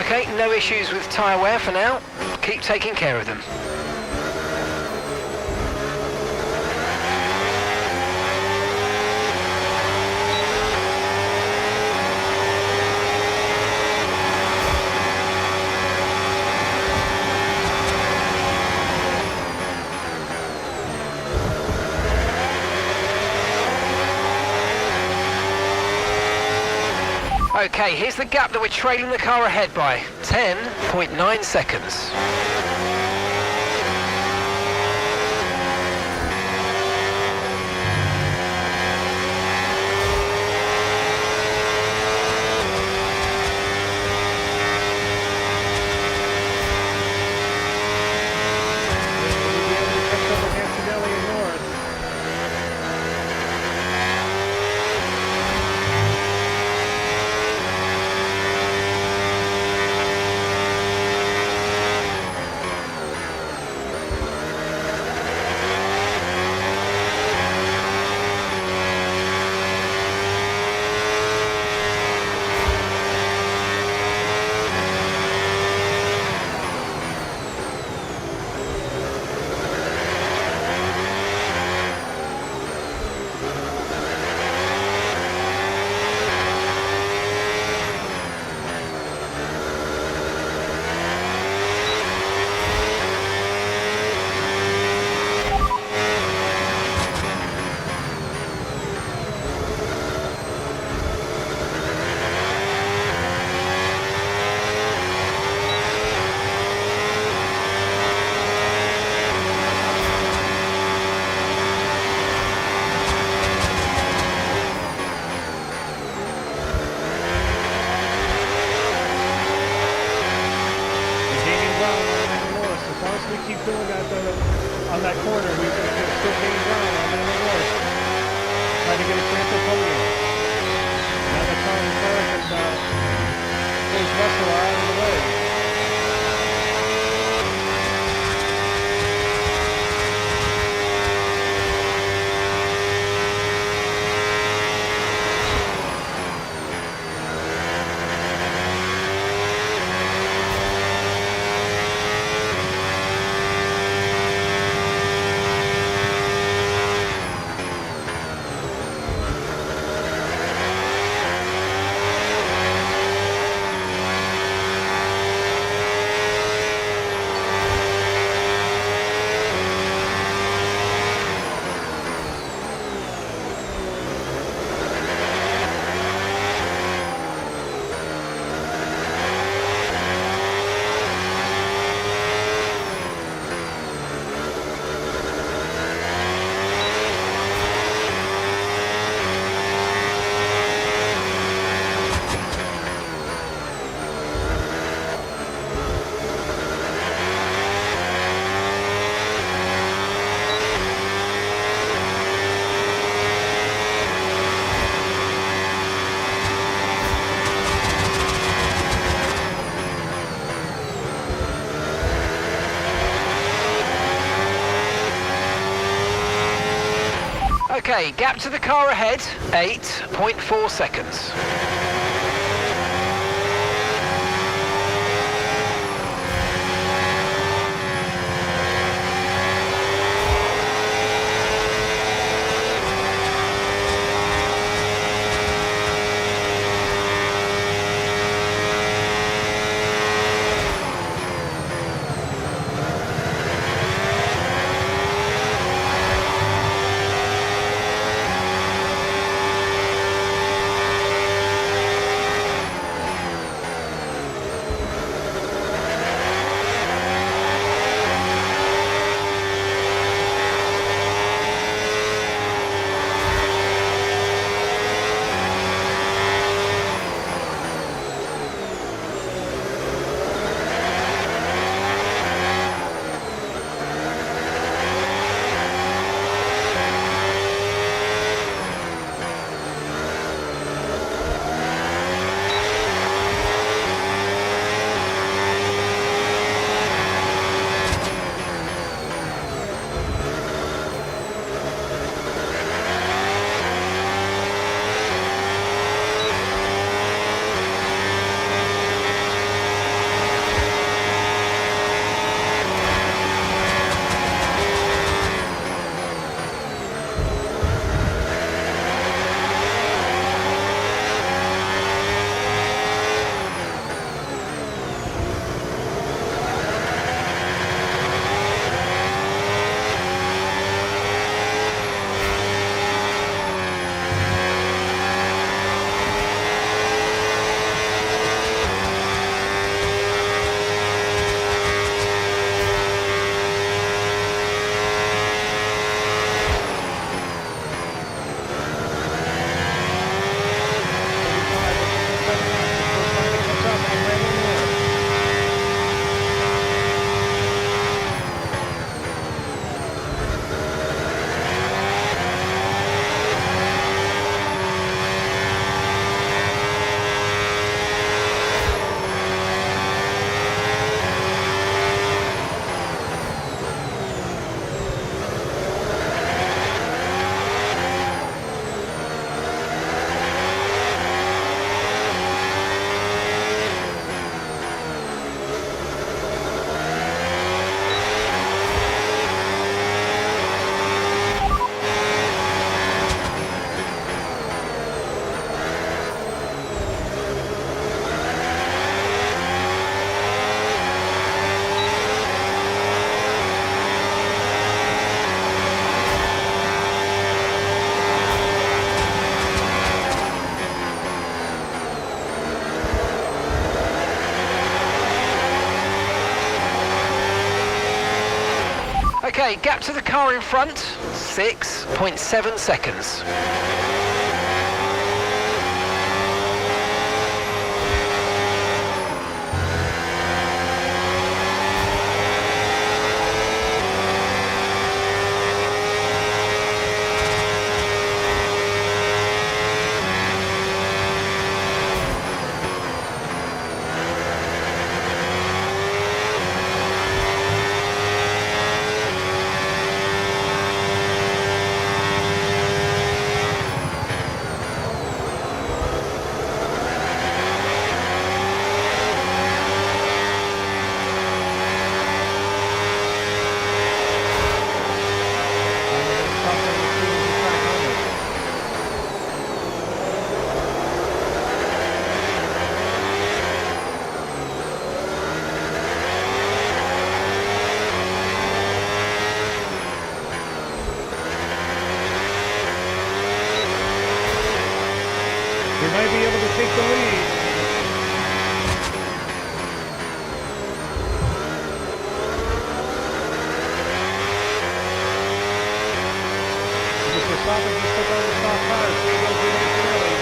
Okay, no issues with tyre wear for now. Keep taking care of them. Okay, here's the gap that we're trailing the car ahead by. 10.9 seconds. Okay, gap to the car ahead, 8.4 seconds. Okay, gap to the car in front, 6.7 seconds. We might be able to take the lead. Mr. Stopping just took on the top tires. Here goes the early.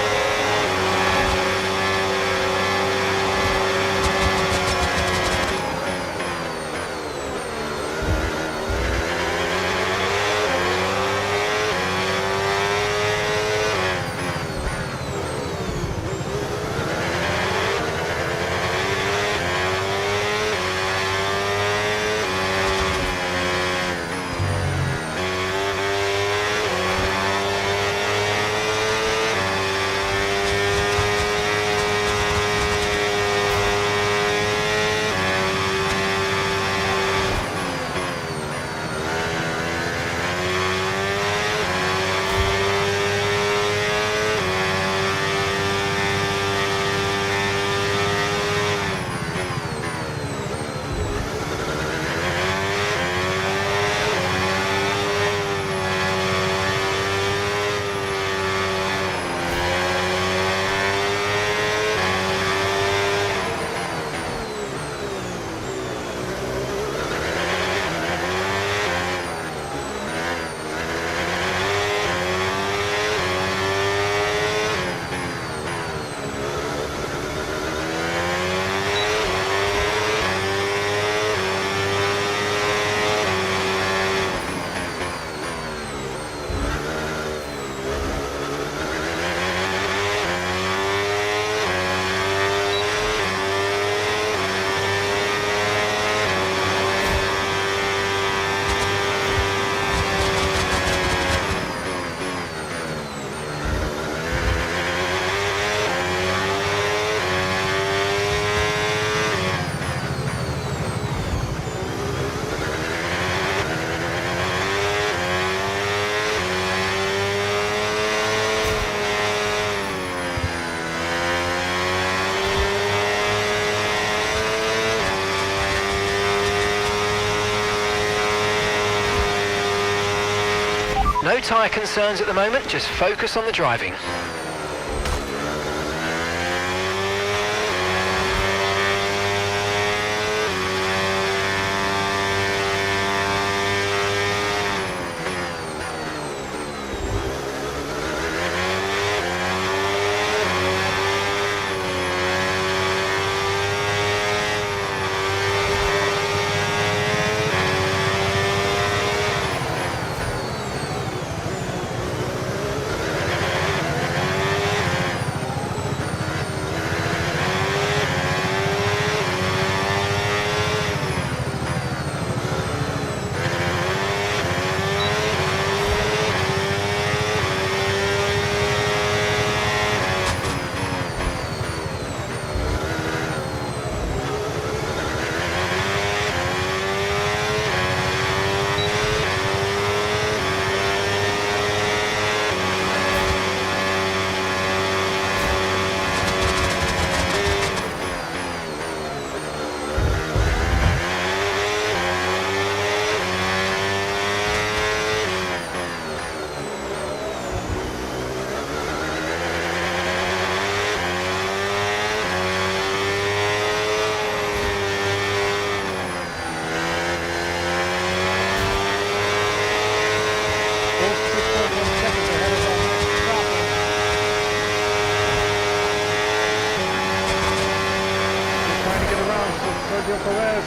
tyre concerns at the moment, just focus on the driving.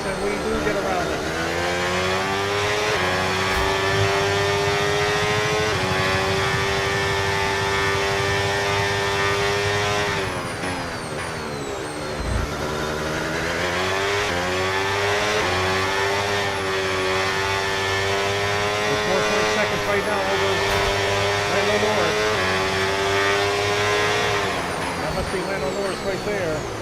And we do get around it. It's 4.6 seconds right now over Lando Norris. That must be Lando Norris right there.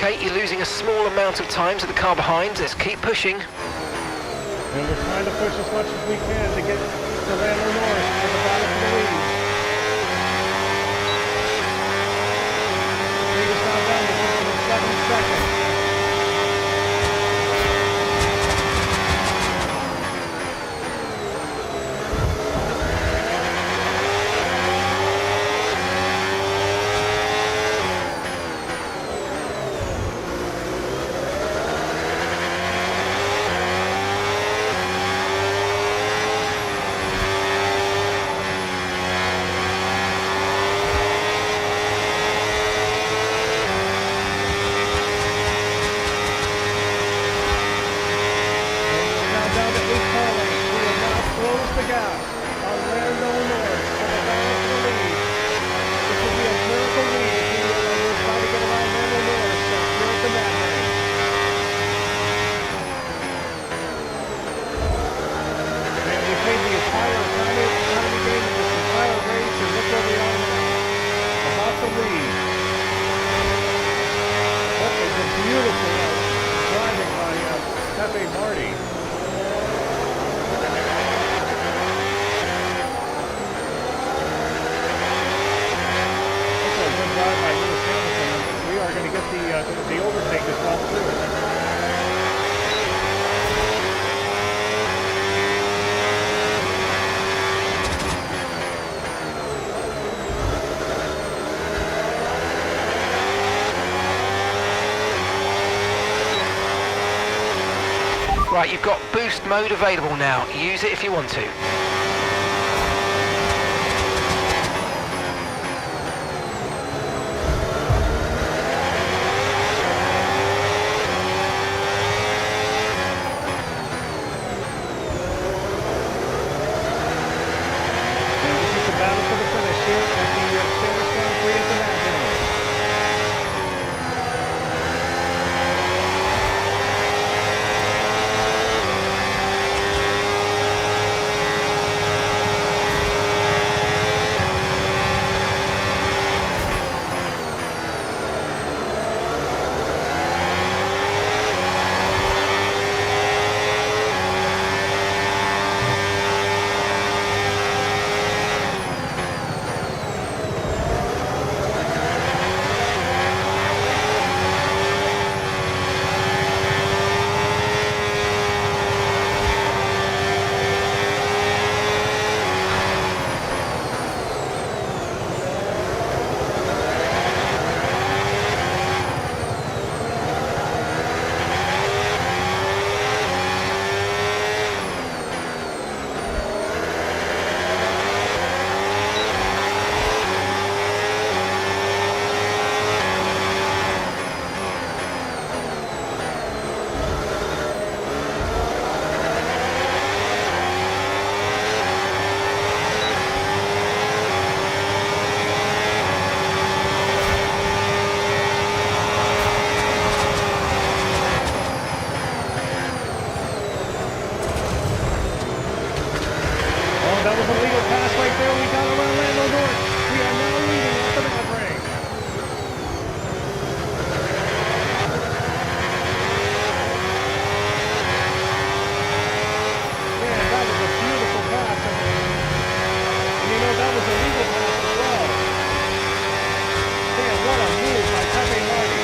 Okay, you're losing a small amount of time to the car behind. Let's keep pushing. And we're trying to push as much as we can to get to Lando Norris for the battle for the lead. Lead is now down to 7 seconds. The overtake has gone through. Right, you've got boost mode available now. Use it if you want to. That was a legal pass right there. We got around Lando Norris. We are now leading at the Madring. Man, that was a beautiful pass. And you know, that was a legal pass as well. Man, what a move by Pepe Marty.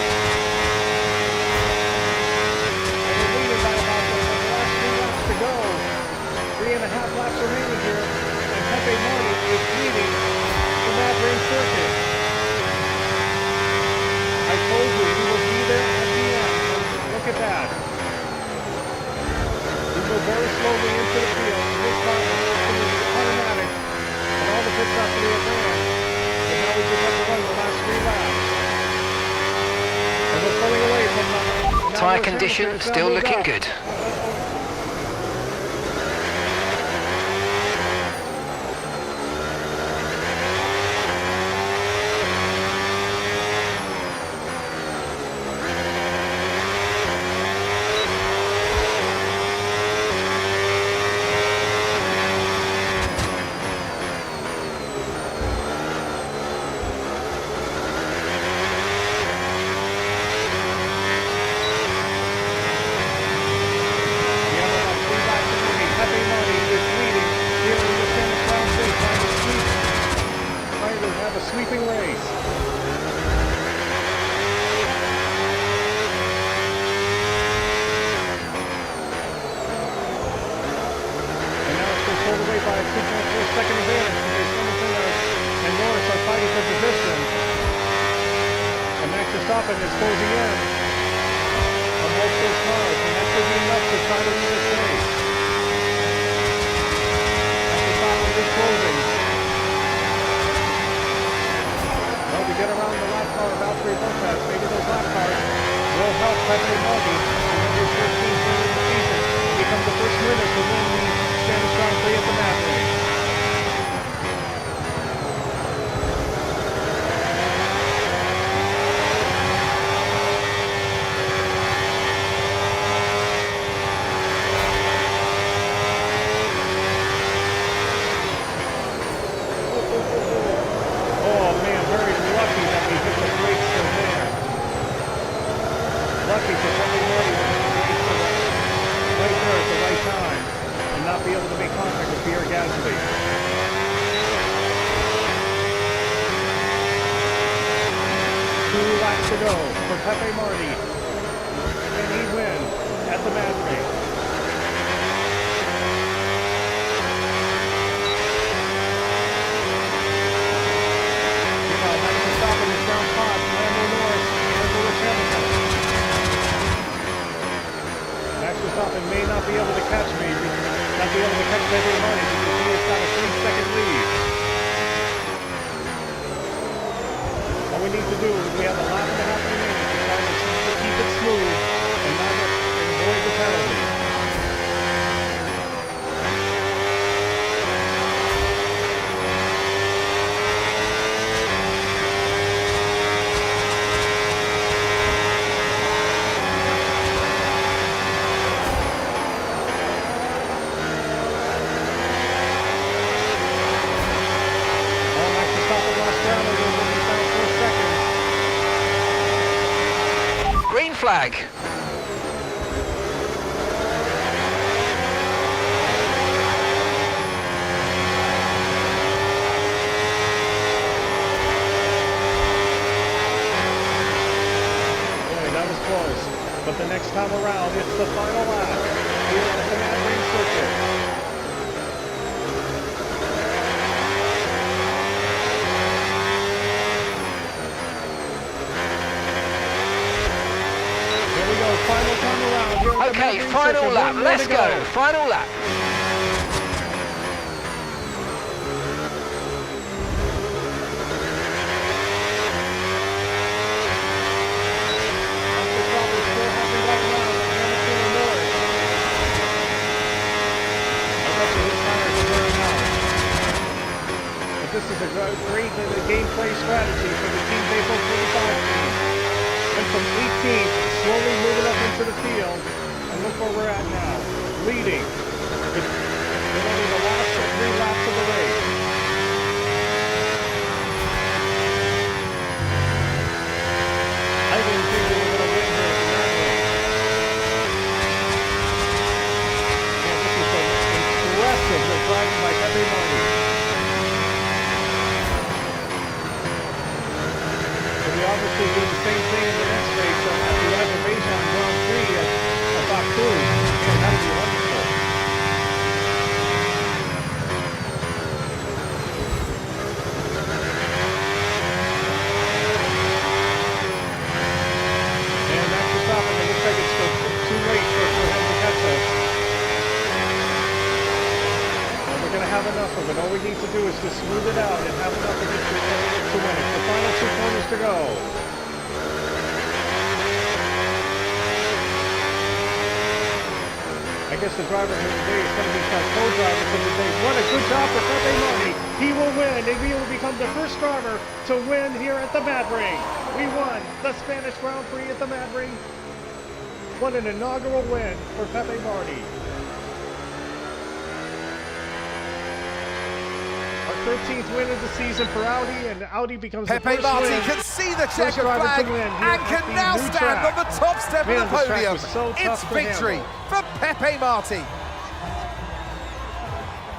And we're leading by about the last 3 laps to go. 3.5 laps remaining here, and Pepe Marty is leading the Madrid circuit. I told you we will be there at the end. Look at that. We go very slowly into the field. This time it's automatic, and all the pit stops we have ran. And now we just have to run the last 3 laps. And we're pulling away from the Tyre condition still looking good. Verstappen is closing in on both those cars, and that could be enough to try to win this race. Verstappen is closing. Well, we get around the lap car of Valtteri Bottas. Maybe those lap cars will help Pepe Marti win his 15th win of the season and become the first winner to win the Spanish Grand Prix at the Madrid. Oh man, very lucky that we hit the brakes in there. Lucky for Pepe Marti to hit the brakes right there at the right time and not be able to make contact with Pierre Gasly. 2 laps to go for Pepe Marti. Can he win at the Madrid? Stopping his ground pot, Lando Norris and Lewis Hamilton. Max Verstappen may not be able to catch me, not be able to catch Pepe Marti because he has got a 3-second lead. All we need to do is we have a lap and a half remaining to try to keep it smooth and not avoid the penalty. Green flag. Boy, that was close. But the next time around, it's the final lap here at the Madrid circuit. Final time around here at the Okay, Madrid final circuit. lap. Let's go. Final lap. This is a great gameplay strategy for the Team Jpo 25 team. Went from 18th, slowly moving up into the field, and look where we're at now, leading with only the last 3 laps of the race. I didn't think we were going to win here at the Madrid. Man, this is impressive driving by Pepe Marti. We obviously do the same thing in the next race at the Azerbaijan Grand Prix at Baku. Man, that would be wonderful. And Max Verstappen, it looks like it's too late for him to catch us. And we're going to have enough of it. All we need to do is to smooth it out and have enough of it to win it. The final 2 corners to go. I guess the driver here today is going to be my co-driver for the day. What a good job for Pepe Marti. He will win, and he will become the first driver to win here at the Madrid. We won the Spanish Grand Prix at the Madrid. What an inaugural win for Pepe Marti. Our 13th win of the season for Audi, and Audi becomes the Pepe first Marti win. can see the First checkered driver flag to win here and at can the now new stand track. on the top step Man, of the this track podium. was so tough It's to victory handle. for Pepe Marti.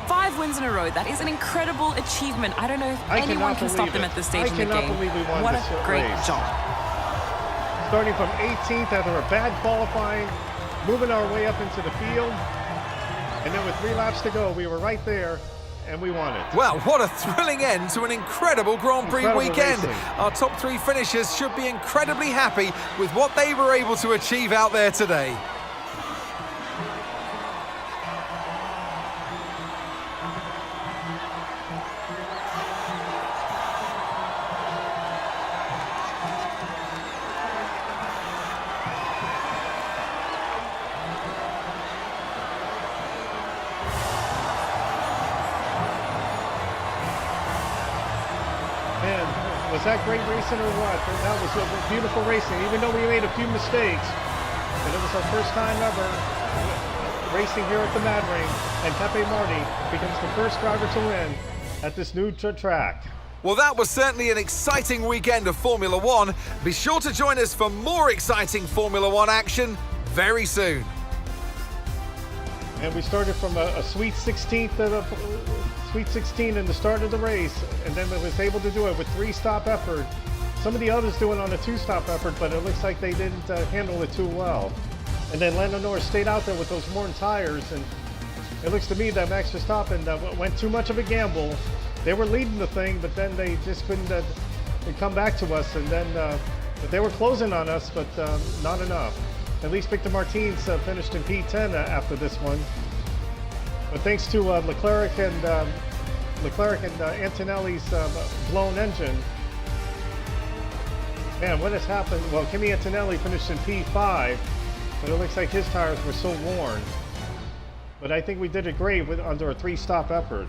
5 wins in a row. That is an incredible achievement. I don't know if I anyone cannot can stop believe them it. at this stage in the I cannot game. believe we won What this a great race. job. Starting from 18th after a bad qualifying, moving our way up into the field. And then with 3 laps to go, we were right there and we won it. Well, what a thrilling end to an incredible Grand Prix Incredible weekend. racing. Our top 3 finishers should be incredibly happy with what they were able to achieve out there today. Man, was that great racing or what? That was a beautiful racing, even though we made a few mistakes. And it was our first time ever racing here at the Madring, and Pepe Marti becomes the first driver to win at this new track. Well, that was certainly an exciting weekend of Formula One. Be sure to join us for more exciting Formula One action very soon. And we started from a sweet 16th Sweet 16 in the start of the race, and then we was able to do it with 3-stop effort. Some of the others do it on a 2-stop effort, but it looks like they didn't handle it too well. And then Lando Norris stayed out there with those worn tires, and it looks to me that Max Verstappen went too much of a gamble. They were leading the thing, but then they just couldn't come back to us, and then but they were closing on us, but not enough. At least Victor Martins finished in P10 after this one. But thanks to Leclerc and Antonelli's blown engine, man, what has happened? Well, Kimi Antonelli finished in P5, but it looks like his tires were so worn. But I think we did it great under a 3-stop effort.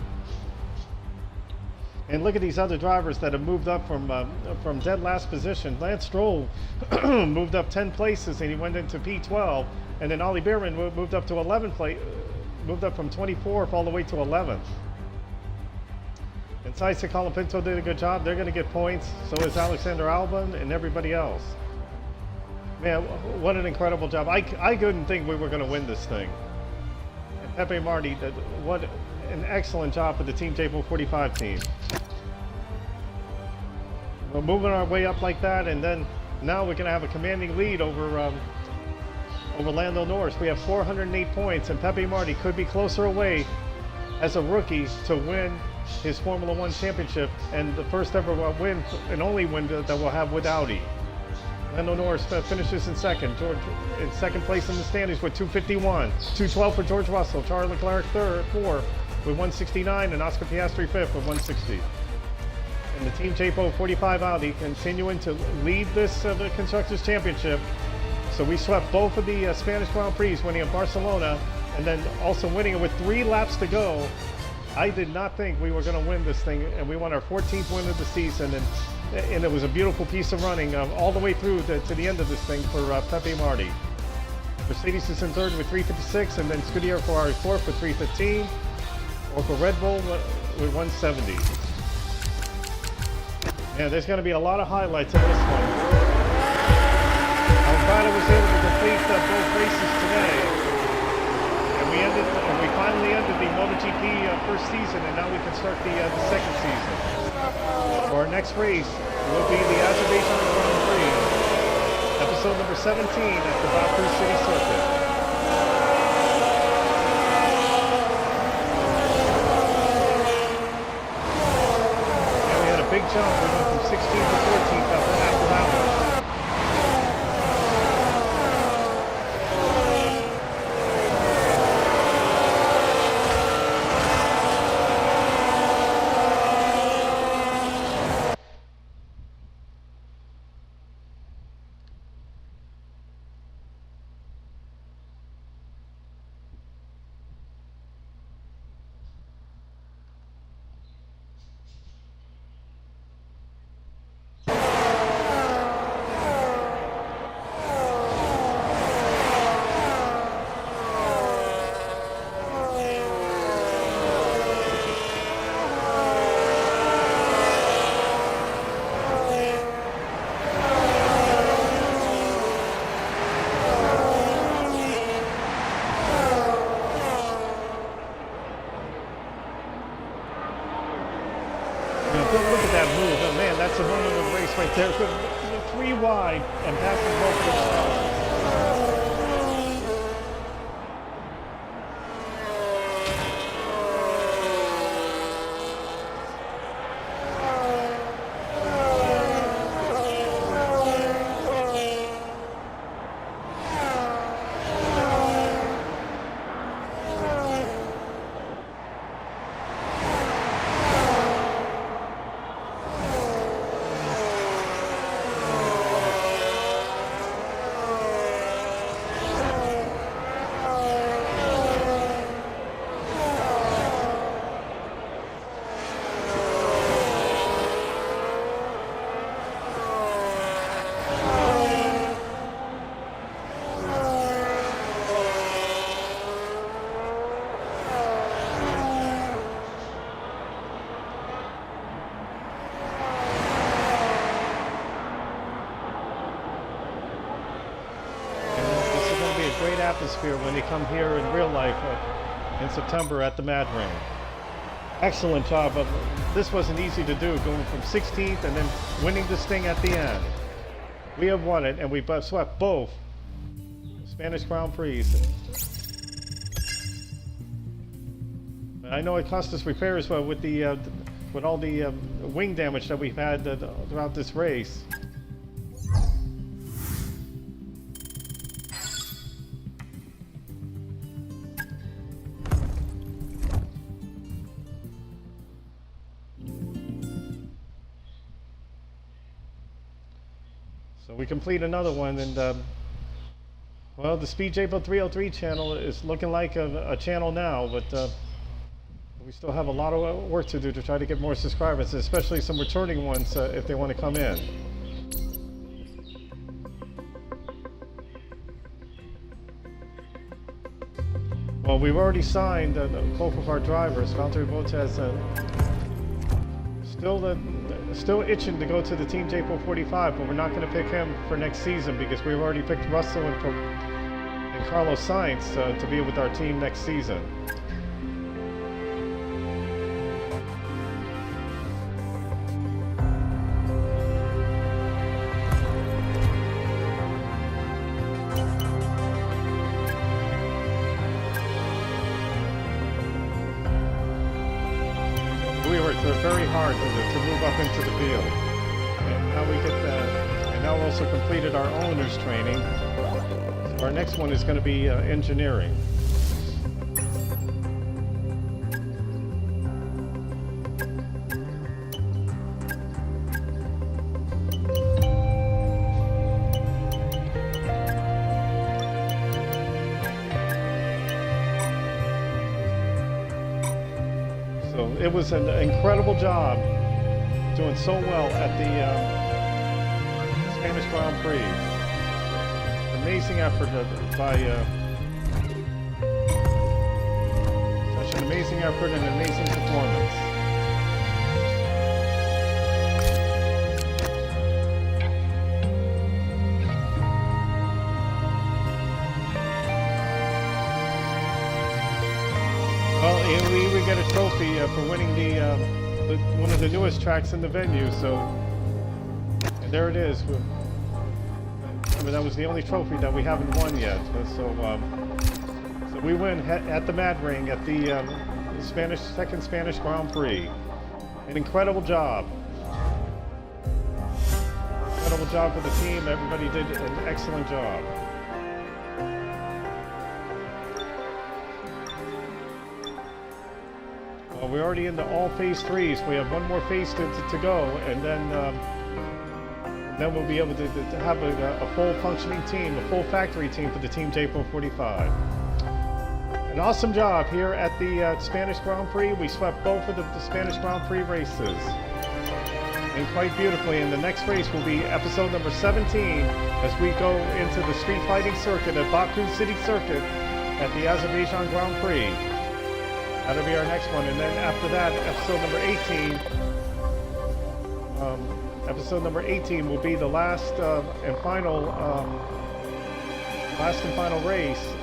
And look at these other drivers that have moved up from dead last position. Lance Stroll moved up 10 places and he went into P12, and then Ollie Beerman moved up to 11 place. Moved up from 24th all the way to 11th. And Sainz Colapinto did a good job. They're going to get points. So is Alexander Albon and everybody else. Man, what an incredible job. I couldn't think we were going to win this thing. And Pepe Marti, what an excellent job for the Team Jpo 45 team. We're moving our way up like that, and then now we're going to have a commanding lead over Lando Norris. We have 408 points, and Pepe Marti could be closer away as a rookie to win his Formula One championship, and the first ever win and only win that we'll have with Audi. Lando Norris finishes in second. George in second place in the standings with 251. 212 for George Russell. Charles Leclerc fourth with 169, and Oscar Piastri fifth with 160. And the Team Jpo 45 Audi continuing to lead this Constructors Championship. So we swept both of the Spanish Grand Prix, winning in Barcelona, and then also winning it with 3 laps to go. I did not think we were going to win this thing, and we won our 14th win of the season, and it was a beautiful piece of running all the way through to the end of this thing for Pepe Marti. Mercedes is in third with 356, and then Scuderia Ferrari fourth with 315, or for Red Bull with 170. Yeah, there's going to be a lot of highlights in this one. I'm glad I was able to complete both races today, and we finally ended the MotoGP first season, and now we can start the second season. Our next race will be the Azerbaijan Grand Prix, episode number 17 at the Baku City Circuit. And we had a big jump. We went from 16th to 14th after that one. Look at that move. Oh man, that's a moment of the race right there. 3 wide and passing both of them. atmosphere when they come here in real life in September at the Madring. Excellent job. This wasn't easy to do, going from 16th and then winning this thing at the end. We have won it, and we swept both Spanish Grand Prix. I know it cost us repairs with the with all the wing damage that we've had throughout this race. So we complete another one, and well, the Speed Jpo 303 channel is looking like a channel now, but we still have a lot of work to do to try to get more subscribers, especially some returning ones if they want to come in. Well, we've already signed both of our drivers. Valtteri Bottas still itching to go to the Team Jpo 45, but we're not going to pick him for next season because we've already picked Russell and Carlos Sainz to be with our team next season. We worked very hard to move up into the field, and now we get that. And now also completed our owners training. So our next one is going to be engineering. So it was an incredible job, doing so well at the Spanish Grand Prix. Amazing effort by such an amazing effort and amazing performance. Well, we even get a trophy for winning one of the newest tracks in the venue. So, and there it is. I mean, that was the only trophy that we haven't won yet. So we win at the Madring at the second Spanish Grand Prix. An incredible job. Incredible job for the team. Everybody did an excellent job. Well, we're already into all phase 3s. We have one more phase to go, and then we'll be able to have a full functioning team, a full factory team for the Team Jpo 45. An awesome job here at the Spanish Grand Prix. We swept both of the Spanish Grand Prix races, and quite beautifully. And the next race will be episode number 17 as we go into the street fighting circuit at Baku City Circuit at the Azerbaijan Grand Prix. That'll be our next one, and then after that, episode number 18. Episode number 18 will be the last and final race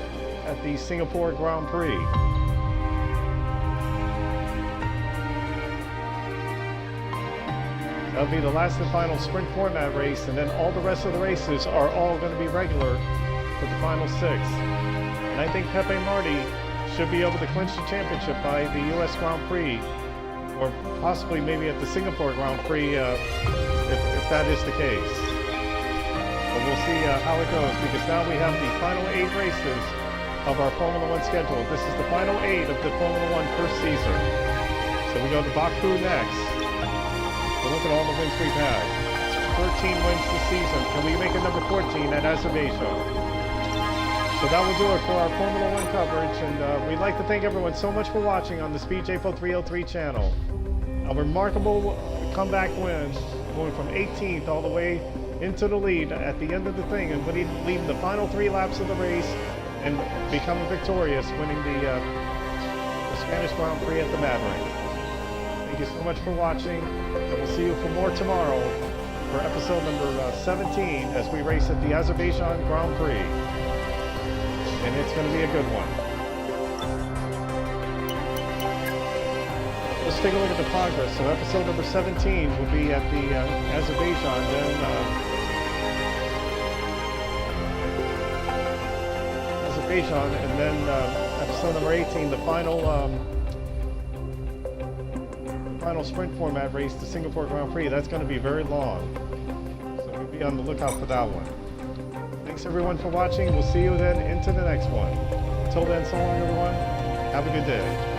at the Singapore Grand Prix. That'll be the last and final sprint format race, and then all the rest of the races are all going to be regular for the final 6. And I think Pepe Marti should be able to clinch the championship by the US Grand Prix, or possibly maybe at the Singapore Grand Prix if that is the case. But we'll see how it goes, because now we have the final 8 races of our Formula 1 schedule. This is the final 8 of the Formula 1 first season. So we go to Baku next. But look at all the wins we've had. 13 wins this season. Can we make it number 14 at Azerbaijan? So that will do it for our Formula 1 coverage, and we'd like to thank everyone so much for watching on the Speed Jpo 303 channel. A remarkable comeback win, going from 18th all the way into the lead at the end of the thing, and leading the final 3 laps of the race and becoming victorious, winning the Spanish Grand Prix at the Madrid. Thank you so much for watching, and we'll see you for more tomorrow for episode number 17 as we race at the Azerbaijan Grand Prix. and it's going to be a good one. Let's take a look at the progress. So episode number 17 will be at the Azerbaijan, then and then episode number 18, the final sprint format race, the Singapore Grand Prix. That's going to be very long, so we'll be on the lookout for that one. Thanks everyone for watching. We'll see you then into the next one. Until then, so long everyone. Have a good day.